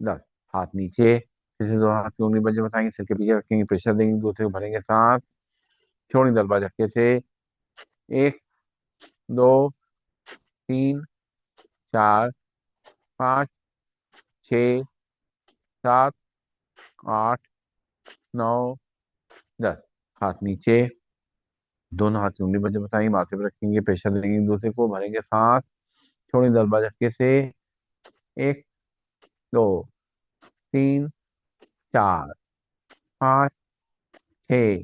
10। हाथ नीचे। फिर से दोनों हाथ की उंगली मुझे बताएंगे, सिर के पीछे रखेंगे, प्रेशर देंगे एक दूसरे को, भरेंगे सांस, छोड़ेंगे 10 बार झटके से। 1, 2, 3, 4, 5, 6, 7, 8, 9, 10। हाथ नीचे। दोनों हाथ की उंगली मुझे बताएंगे, माथे पर रखेंगे, प्रेशर देंगे एक दूसरे को, भरेंगे सांस, छोड़ेंगे 10 बार झटके से। 1, 2, 3, 4, 5, 6,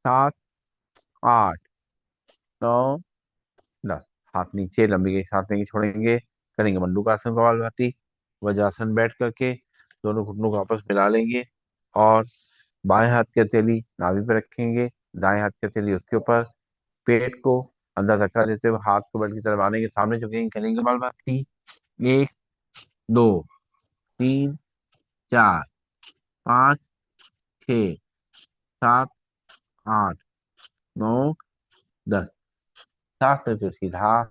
7, 8, 9, 10। हाथ नीचे, लंबी गई सांस लेंगे छोड़ेंगे। करेंगे मंडूकासन कपालभाति। वज्रासन बैठ करके दोनों घुटनों को आपस मिला लेंगे और बाएं हाथ की हथेली नाभि पे रखेंगे, दाएं हाथ की हथेली उसके ऊपर। पेट को अंदर धक्का देते हुए हाथ को बेड की तरफ आने के सामने झुकेंगे, करेंगे कपालभाति। 1 2 3 4 5 6 7 8 9 10। सांस लेते हुए सीधा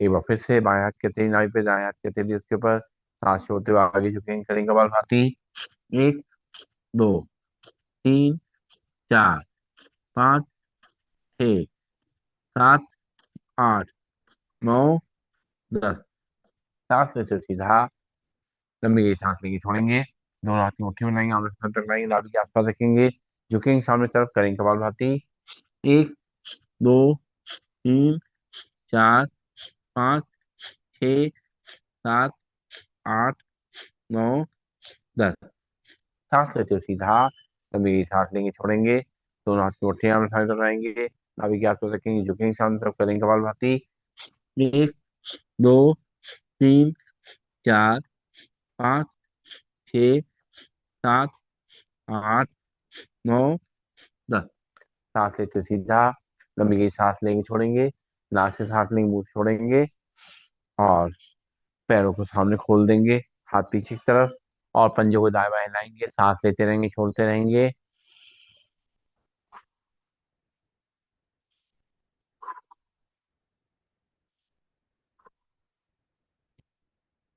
एक बार फिर से बाएं हाथ की हथेली नाभि पे, दाएं हाथ की हथेली उसके ऊपर। सांस छोड़ते हुए आगे झुकेंगे, करेंगे कपालभाति। 1 2 3 4 5 6 7 8 9 10। सांस लेते हुए सीधा लंबी गई सांस लेंगे, छोड़ेंगे। दोनों हाथ की मुट्ठी बनाएंगे, आमने सामने टकराएंगे, नाभि के आसपास रखेंगे, झुकेंगे सामने तरफ, करेंगे कपालभाति। 1 2 3 4 5 6 7 8 9 10। सांस लेते हुए सीधा लंबी गई सांस लेंगे, छोड़ेंगे। दोनों हाथ की मुट्ठी आमने सामने टकराएंगे, नाभि के आसपास रखेंगे, झुकेंगे सामने तरफ, करेंगे कपालभाति। 1 2 3 4 5 6 7 8 9 10। सांस लेते हुए सीधा लंबी गई सांस लेंगे, छोड़ेंगे। नाक से सांस लेंगे, मुंह से छोड़ेंगे और पैरों को सामने खोल देंगे, हाथ पीछे की तरफ, और पंजों को दाएं बाएं हिलाएंगे, सांस लेते रहेंगे, छोड़ते रहेंगे।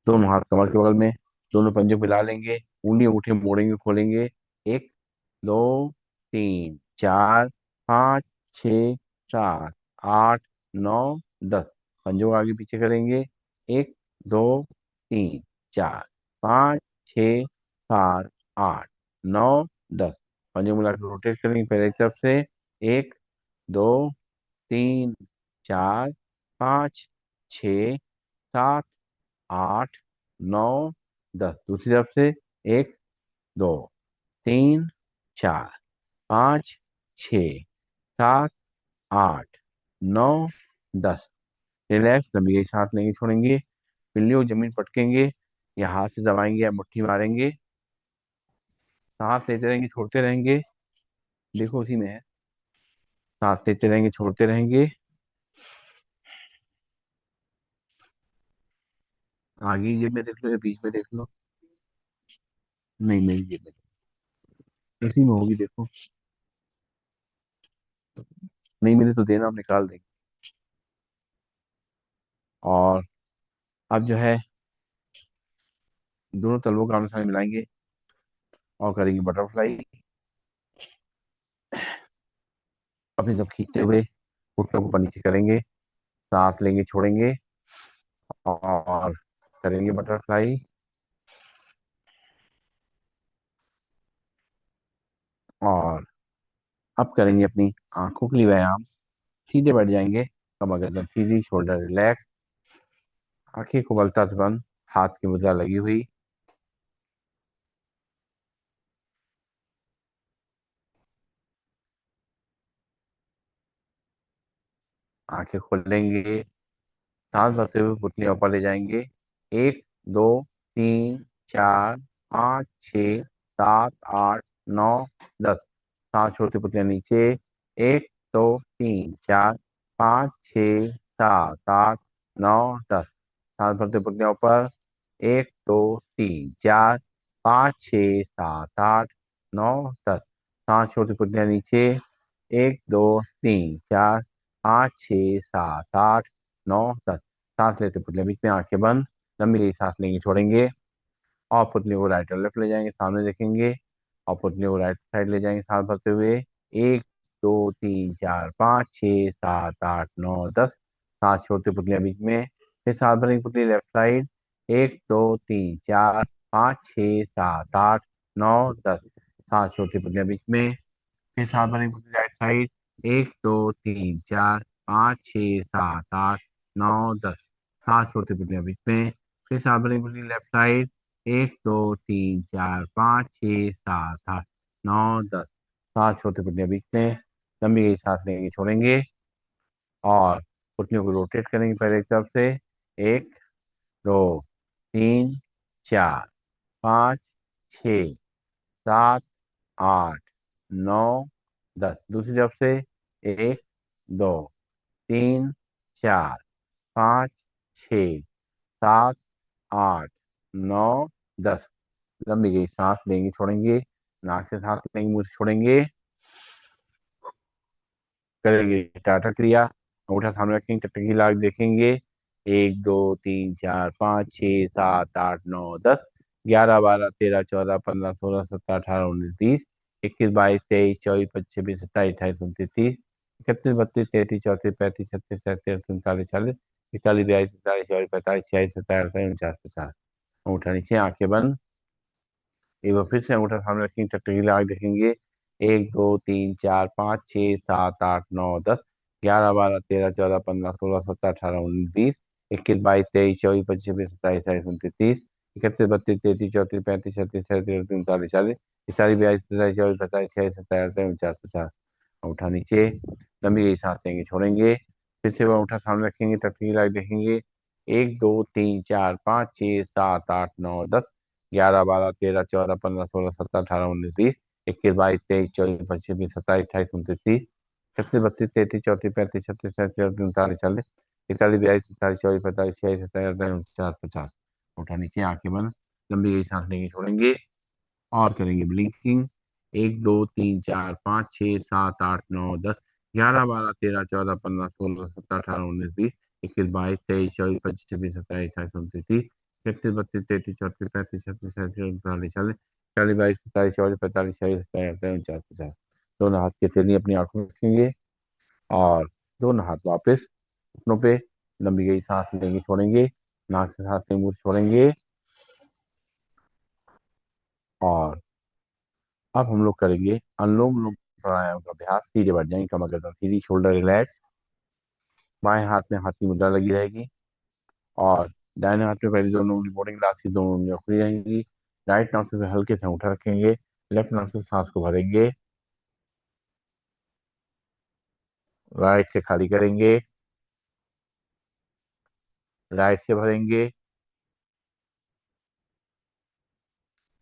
दोनों हाथ कमर के बगल में, दोनों पंजे मिला लेंगे, उंगली अंगूठे मोड़ेंगे, खोलेंगे। 1 2 3 4 5 6 7 8 9 10। पंजों को आगे पीछे करेंगे। 1 2 3 4 5 6 7 8 9 10। पंजों मिलाकर रोटेट करेंगे पहले की तरफ से। 1 2 3 4 5 6 7 8 9 10। दूसरी तरफ से। 1 2 3 4 5 6 7 8 9 10। रिलैक्स, लंबी गई सांस लेंगे, छोड़ेंगे। पिल्लियों को जमीन पटकेंगे या हाथ से दबाएंगे या मुट्ठी मारेंगे। सांस लेते रहेंगे, छोड़ते रहेंगे। देखो उसी में है। सांस लेते रहेंगे, छोड़ते रहेंगे। आगे की जेब में देख लो या बीच में देख लो। नहीं, मेरी जेब में उसी में होगी, देखो। नहीं मिले तो देना, हम निकाल देंगे। और अब जो है दोनों तलवों को आमने सामने मिलाएंगे और करेंगे बटरफ्लाई। अपनी सब खींचते हुए घुटनों को ऊपर नीचे करेंगे, सांस लेंगे, छोड़ेंगे और करेंगे बटरफ्लाई। और अब करेंगे अपनी आंखों के लिए व्यायाम। सीधे बैठ जाएंगे, कमर गर्दन सीधी, शोल्डर रिलैक्स, आंखें को बलता से बंद, हाथ की मुद्रा लगी हुई। आंखें खोलेंगे, सांस भरते हुए पुतलियां ऊपर ले जाएंगे। 1 2 3 4 5 6 7 8 9 10। सांस छोड़ते पुतलियां नीचे। 1 2 3 4 5 6 7 8 9 10। सांस भरते पुतलियां ऊपर। 1 2 3 4 5 6 7 8 9 10। सांस छोड़ते पुतलियां नीचे। 1 2 3 4 5 6 7 8 9 10। सांस लेते पुतलियां बीच में, आंखें बंद, लंबी लंबी सांस लेंगे, छोड़ेंगे और पुतलियों को राइट और लेफ्ट ले जाएंगे, सामने देखेंगे और पुतलियों को राइट साइड ले जाएंगे सांस भरते हुए। 1 2 3 4 5 6 7 8 9 10। सांस छोड़ते पुतलियां बीच में, फिर सांस भरेंगे पुतली लेफ्ट साइड। 1 2 3 4 5 6 7 8 9 10। सांस छोड़ते पुतलियां बीच में, फिर सांस भरेंगे पुतली राइट साइड। 1 2 3 4 5 6 7 8 9 10। सांस छोड़ते पुतलियां बीच में, फिर सांस भरेंगे पुतली लेफ्ट साइड। 1 2 3 4 5 6 7 8 9 10। सांस छोड़ते पुतलियां बीच में, लंबी गई सांस लेंगे, छोड़ेंगे और पुतलियों को रोटेट करेंगे पहले एक तरफ से। एक दो, तीन, चार, पाँच, छ, सात, आठ, नौ, 10। दूसरी तरफ से 1, 2, 3, 4, 5, 6, 7, 8, 9, 10। लंबी गई सांस लेंगे छोड़ेंगे, नाक से सांस लेंगे मुंह से छोड़ेंगे, करेंगे टाटा क्रिया। अंगूठा सामने रखेंगे, टकटकी लाग देखेंगे। 1, 2, 3, 4, 5, 6, 7, 8, 9, 10, 11, 12, 13, 14, 15, 16, 17, 18, 19, 20, 21, 22, 23, 24, 25, 26, 27, 28, 29, 30, 31, 32, 33, 34, 35, 36, 37, 39, 40, 41, 42, 43, 44, 45, 46, 47, 48, 49, 50। अंगूठा नीचे, आंखें बंद। एक बार फिर से अंगूठा सामने रखेंगे, टकटकी लगा के देखेंगे। 1, 2, 3, 4, 5, 6, 7, 8, 9, 10, 11, 12, 13, 14, 15, 16, 17, 18, 19, 20, 21, 22, 23, 24, 25, 26, 27, 28, 29, 30, 31, 32, 33, 34, 35, 36, 37, 38, 39, 40, 41, 42, 43, 44, 45, 46, 47, 48, 49, 50। अंगूठा नीचे, लंबी गई सांस लेंगे छोड़ेंगे। फिर से वह अंगूठा सामने रखेंगे, टकटकी लगा के देखेंगे। 1, 2, 3, 4, 5, 6, 7, 8, 9, 10, 11, 12, 13, 14, 15, 16, 17, 18, 19, 20, 21, 22, 23, 24, 25, 26, 27, 28, 29, 30, 31, 32, 33, 34, 35, 36, 37, 38, 39, 40, 41, 42, 43, 44, 45, 46, 47, 48, 49, 50। उठा नीचे, आंखें बंद। लंबी गई सांस लेंगे छोड़ेंगे और करेंगे ब्लिंकिंग। 1, 2, 3, 4, 5, 6, 7, 8, 9, 10, 11, 12, 13, 14, 15, 16, 17, 18, 19, 20, 21, 22, 23, 24, 25, 26, 27, 28, 29, 30, 31, 32, 33, 34, 35, 36, 37, 38, 39, 40, 42, 43, 44, 45, 46, 47, 49, 50। दोनों हाथ के तेली अपनी आंखों में रखेंगे और दोनों हाथ वापस घुटनों पे। लंबी गई सांस लेंगे छोड़ेंगे, नाक से सांस लेंगे मुंह से छोड़ेंगे। और अब हम लोग करेंगे अनुलोम विलोम प्राणायाम का अभ्यास। सीधे बैठ जाएंगे, कमर गर्दन सीधी, शोल्डर रिलैक्स। बाएं हाथ में हाथ की मुद्रा लगी रहेगी और दाहिने हाथ में पहले दोनों उंगली बोर्डिंग ग्लास की दोनों उंगलियां खुली रहेंगी। राइट नाक से हल्के से अंगूठा रखेंगे, लेफ्ट नाक से सांस को भरेंगे, राइट से खाली करेंगे, राइट से भरेंगे,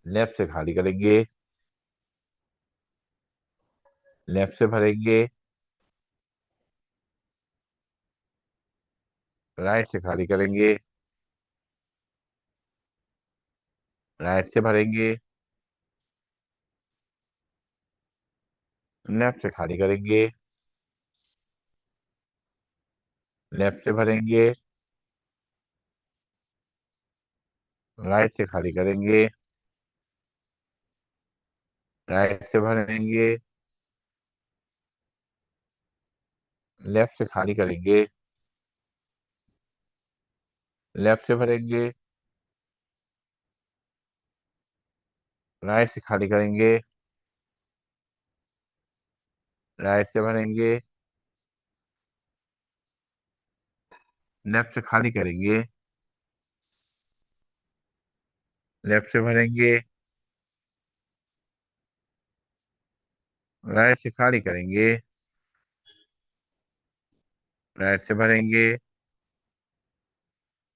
लेफ्ट से खाली करेंगे, लेफ्ट से भरेंगे, राइट से खाली करेंगे, राइट से भरेंगे, लेफ्ट से खाली करेंगे, लेफ्ट से भरेंगे, राइट से खाली करेंगे, राइट से भरेंगे, लेफ्ट से खाली करेंगे, लेफ्ट से भरेंगे, राइट से खाली करेंगे, राइट से भरेंगे, लेफ्ट से खाली करेंगे, लेफ्ट से भरेंगे,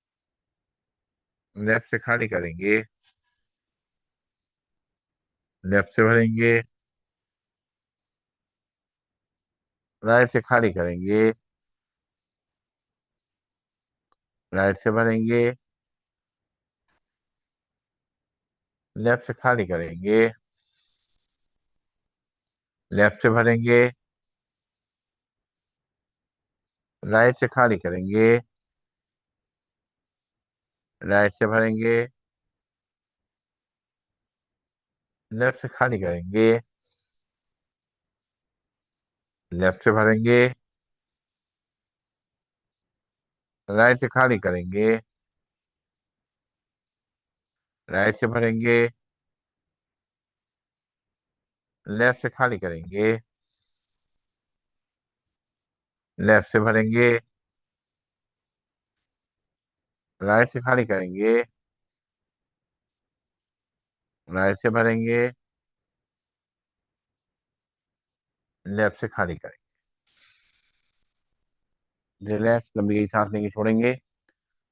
राइट से खाली करेंगे, राइट से भरेंगे, लेफ्ट से खाली करेंगे, लेफ्ट से भरेंगे, राइट से खाली करेंगे, राइट से भरेंगे, लेफ्ट से खाली करेंगे, लेफ्ट से भरेंगे, राइट से खाली करेंगे, राइट से भरेंगे, लेफ्ट से खाली करेंगे, लेफ्ट से भरेंगे, राइट से खाली करेंगे, राइट से भरेंगे, लेफ्ट से खाली करेंगे, लेफ्ट से भरेंगे, राइट से खाली करेंगे, राइट से भरेंगे, लेफ्ट से खाली करेंगे। रिलैक्स, लंबी गई सांस लेंगे छोड़ेंगे।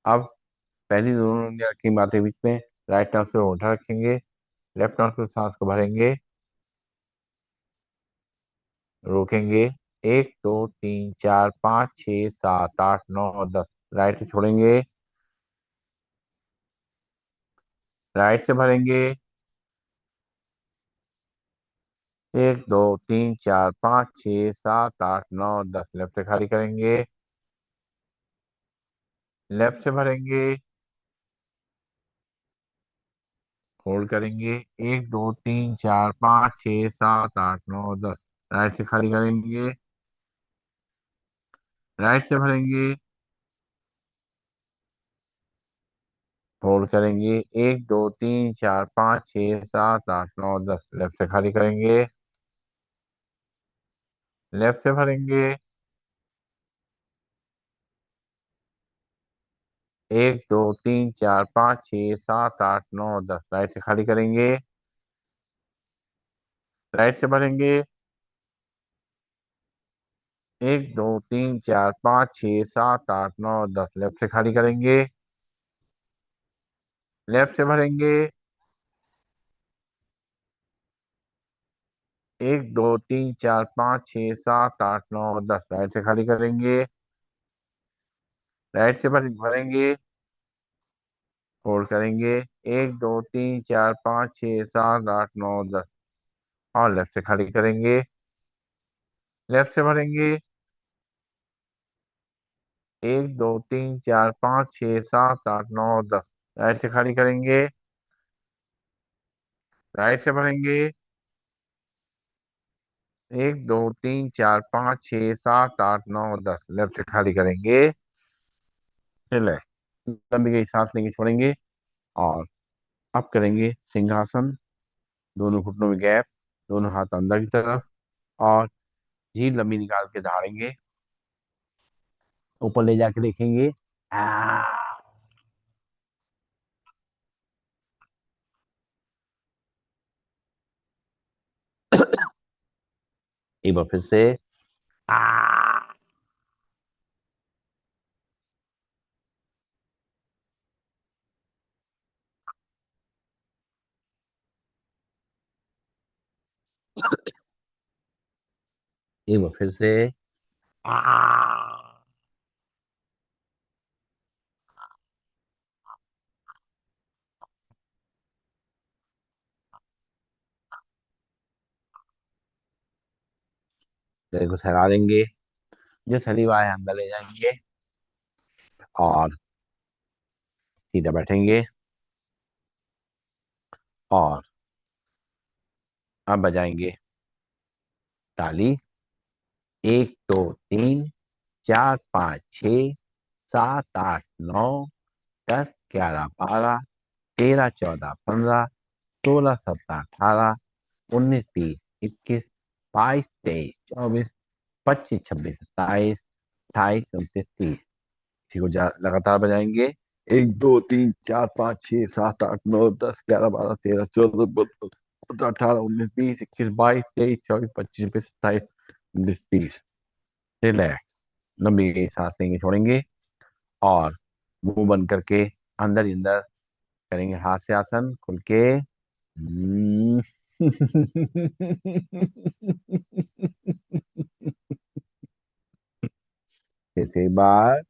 अब पहली दोनों उंगलियां रखेंगे माथे के बीच में, राइट नोज पे होठा रखेंगे, लेफ्ट नोज पे सांस को भरेंगे, रोकेंगे, 1 2 3 4 5 6 7 8 9 10, राइट से छोड़ेंगे, राइट से भरेंगे, 1 2 3 4 5 6 7 8 9 10, लेफ्ट से खाली करेंगे, लेफ्ट से भरेंगे, होल्ड करेंगे, 1 2 3 4 5 6 7 8 9 10, राइट से खाली करेंगे, राइट से भरेंगे, होल्ड करेंगे, 1 2 3 4 5 6 7 8 9 10, लेफ्ट से खाली करेंगे, लेफ्ट से भरेंगे, 1 2 3 4 5 6 7 8 9 10, राइट से खाली करेंगे, राइट से भरेंगे, 1 2 3 4 5 6 7 8 9 10, लेफ्ट से खाली करेंगे, लेफ्ट से भरेंगे, 1 2 3 4 5 6 7 8 9 10, राइट से खाली करेंगे, राइट से भरेंगे, होल्ड करेंगे, 1 2 3 4 5 6 7 8 9 10, और लेफ्ट से खाली करेंगे, लेफ्ट से भरेंगे, 1 2 3 4 5 6 7 8 9 10, राइट से खाली करेंगे, राइट से भरेंगे, 1 2 3 4 5 6 7 8 9 10, लेफ्ट से खाली करेंगे, रिलैक्स, लंबी गई सांस लेंगे, छोड़ेंगे, और अब करेंगे सिंहासन, दोनों घुटनों में गैप, दोनों हाथ अंदर की तरफ, और जीभ लंबी निकाल के झाड़ेंगे, ऊपर ले जाके देखेंगे, आ, एक बार फिर से, आ, एक बार फिर से, आ, शरीर को सहला देंगे, जो सलीवा है अंदर ले जाएंगे, और सीधा बैठेंगे, और अब बजाएंगे ताली, 1 2 3 4 5 6 7 8 9 10 11 12 13 14 15 16 17 18 19 20 21 22 23 24 25 26 27 28 29 30, इसी को लगातार बजाएंगे, 1 2 3 4 5 6 7 8 9 10 11 12 13 14 15 16 17 18 19 20 21 22 23 24 25 26 27 28 29 30, रिलैक्स, लंबी गई सांस लेंगे, छोड़ेंगे, और मुंह बंद करके अंदर ही अंदर करेंगे हास्य आसन खुल के, फिर से एक बार,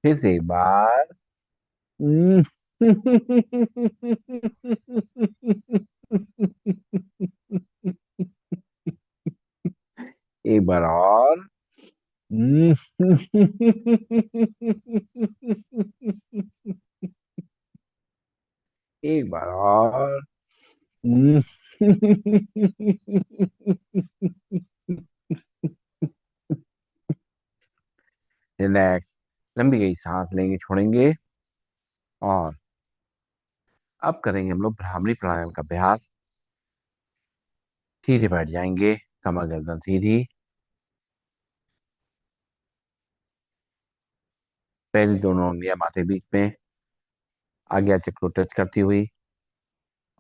फिर से एक बार, एक बार और, एक बार और, रिलैक्स, लंबी गई सांस लेंगे, छोड़ेंगे, और अब करेंगे हम लोग भ्रामरी प्राणायाम का अभ्यास। सीधे बैठ जाएंगे, कमर गर्दन सीधी, पहली दोनों उंगलियां माथे के बीच में आज्ञा चक्र को टच करती हुई,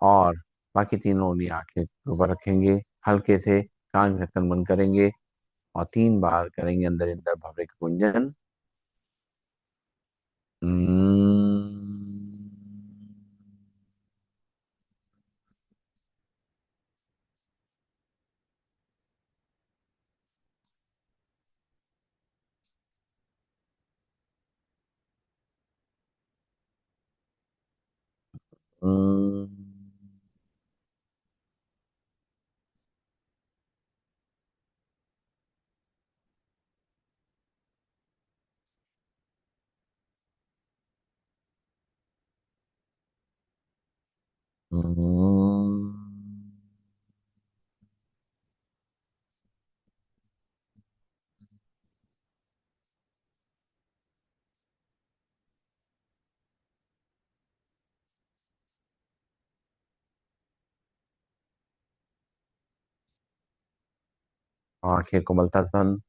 और बाकी तीनों उंगलियां आंखें के ऊपर रखेंगे, हल्के से कान का ढक्कन बंद करेंगे और 3 बार करेंगे अंदर अंदर भवरे का गुंजन। हम्म, हम्म, आंखें कोमलता से बंद,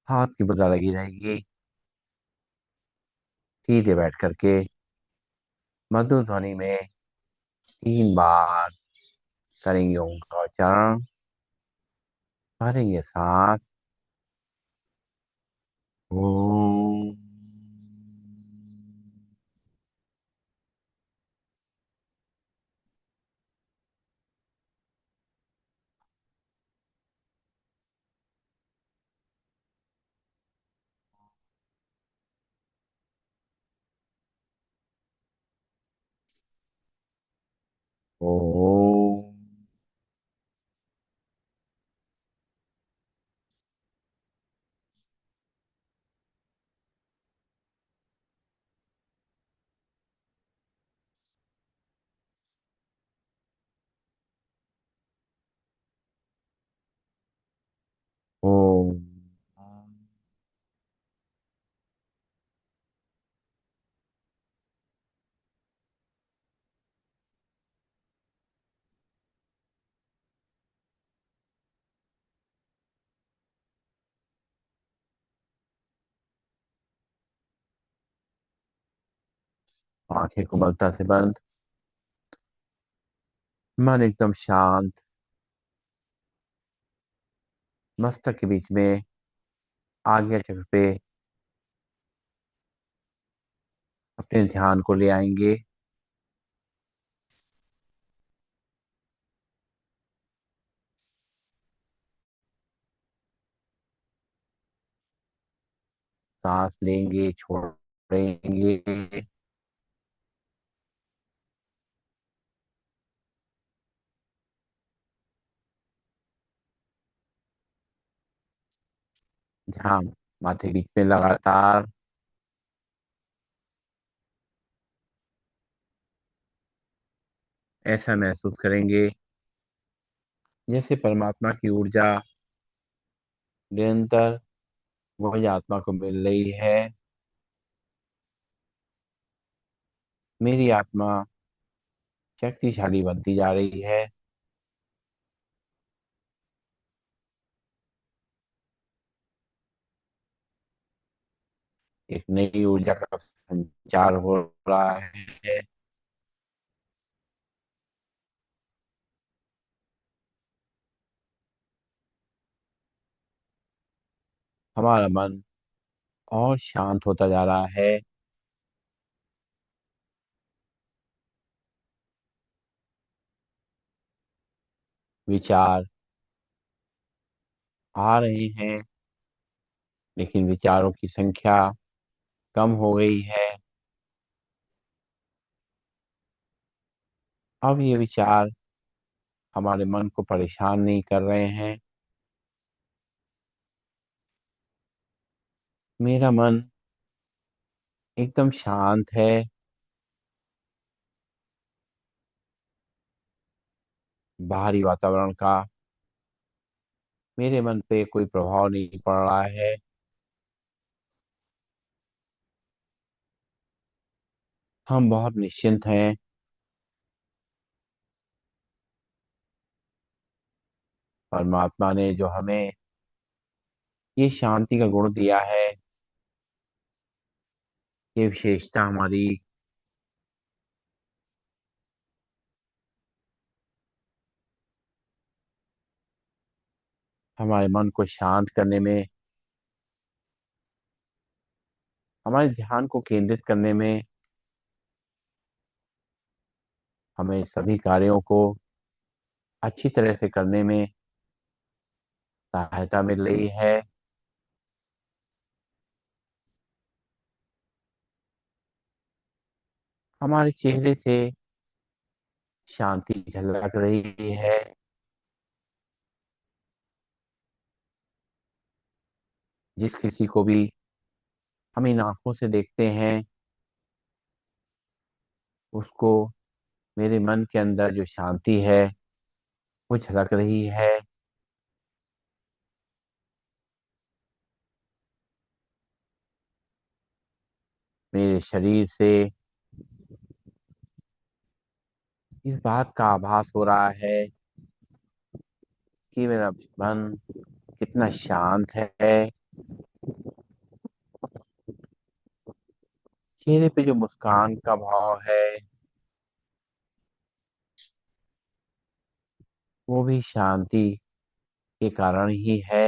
हाथ की मुद्रा लगी रहेगी। सीधे बैठ करके मधुर ध्वनि में 3 बार करेंगे ओम का उच्चारण। भरेंगे सांस। ओम। ओम। ओम। आंखें कोमलता से बंद, मन एकदम शांत, मस्तक के बीच में आज्ञा चक्र पे अपने ध्यान को ले आएंगे। सांस लेंगे, छोड़ेंगे। ध्यान माथे के बीच में लगातार ऐसा महसूस करेंगे जैसे परमात्मा की ऊर्जा निरंतर वही आत्मा को मिल रही है। मेरी आत्मा शक्तिशाली बनती जा रही है। एक नई ऊर्जा का संचार हो रहा है। हमारा मन और शांत होता जा रहा है। विचार आ रहे हैं, लेकिन विचारों की संख्या कम हो गई है। अब ये विचार हमारे मन को परेशान नहीं कर रहे हैं। मेरा मन एकदम शांत है। बाहरी वातावरण का मेरे मन पे कोई प्रभाव नहीं पड़ रहा है। हम बहुत निश्चिंत हैं। परमात्मा ने जो हमें ये शांति का गुण दिया है, ये विशेषता हमारी हमारे मन को शांत करने में, हमारे ध्यान को केंद्रित करने में, हमें सभी कार्यों को अच्छी तरह से करने में सहायता मिल रही है। हमारे चेहरे से शांति झलक रही है। जिस किसी को भी हम इन आंखों से देखते हैं, उसको मेरे मन के अंदर जो शांति है वो झलक रही है। मेरे शरीर से इस बात का आभास हो रहा है कि मेरा मन कितना शांत है। चेहरे पे जो मुस्कान का भाव है वो भी शांति के कारण ही है।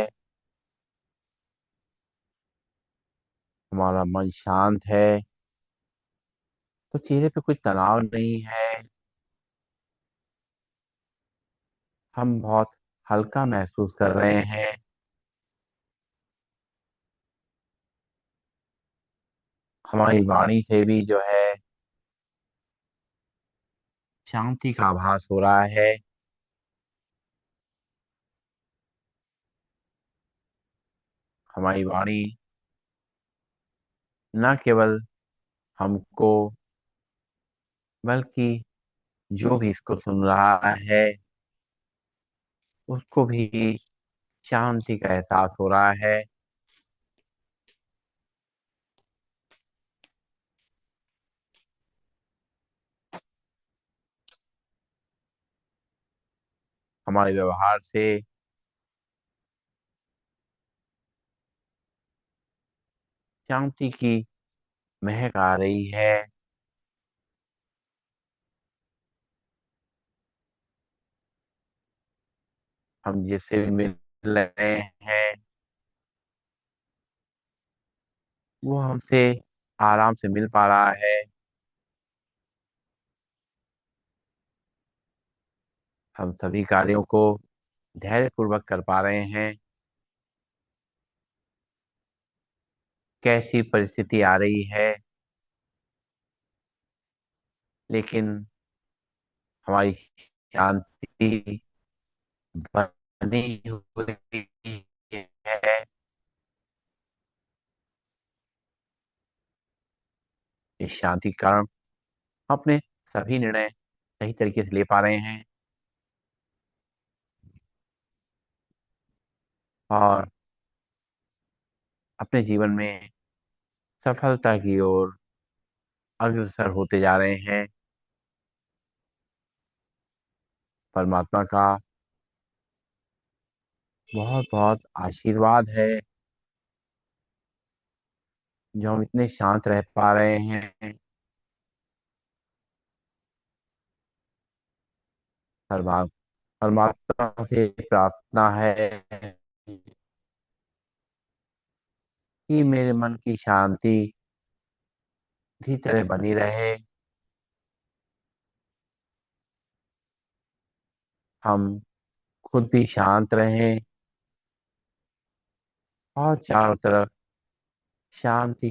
हमारा मन शांत है तो चेहरे पे कोई तनाव नहीं है। हम बहुत हल्का महसूस कर रहे हैं। हमारी वाणी से भी जो है शांति का आभास हो रहा है। हमारी वाणी न केवल हमको, बल्कि जो भी इसको सुन रहा है उसको भी शांति का एहसास हो रहा है। हमारे व्यवहार से शांति की महक आ रही है। हम जिससे भी मिल रहे हैं वो हमसे आराम से मिल पा रहा है। हम सभी कार्यों को धैर्यपूर्वक कर पा रहे हैं। कैसी परिस्थिति आ रही है, लेकिन हमारी शांति बनी हुई है। इस शांति के कारण हम अपने सभी निर्णय सही तरीके से ले पा रहे हैं और अपने जीवन में सफलता की ओर अग्रसर होते जा रहे हैं। परमात्मा का बहुत बहुत आशीर्वाद है जो हम इतने शांत रह पा रहे हैं। परमात्मा से प्रार्थना है कि मेरे मन की शांति इसी तरह बनी रहे। हम खुद भी शांत रहें और चारों तरफ शांति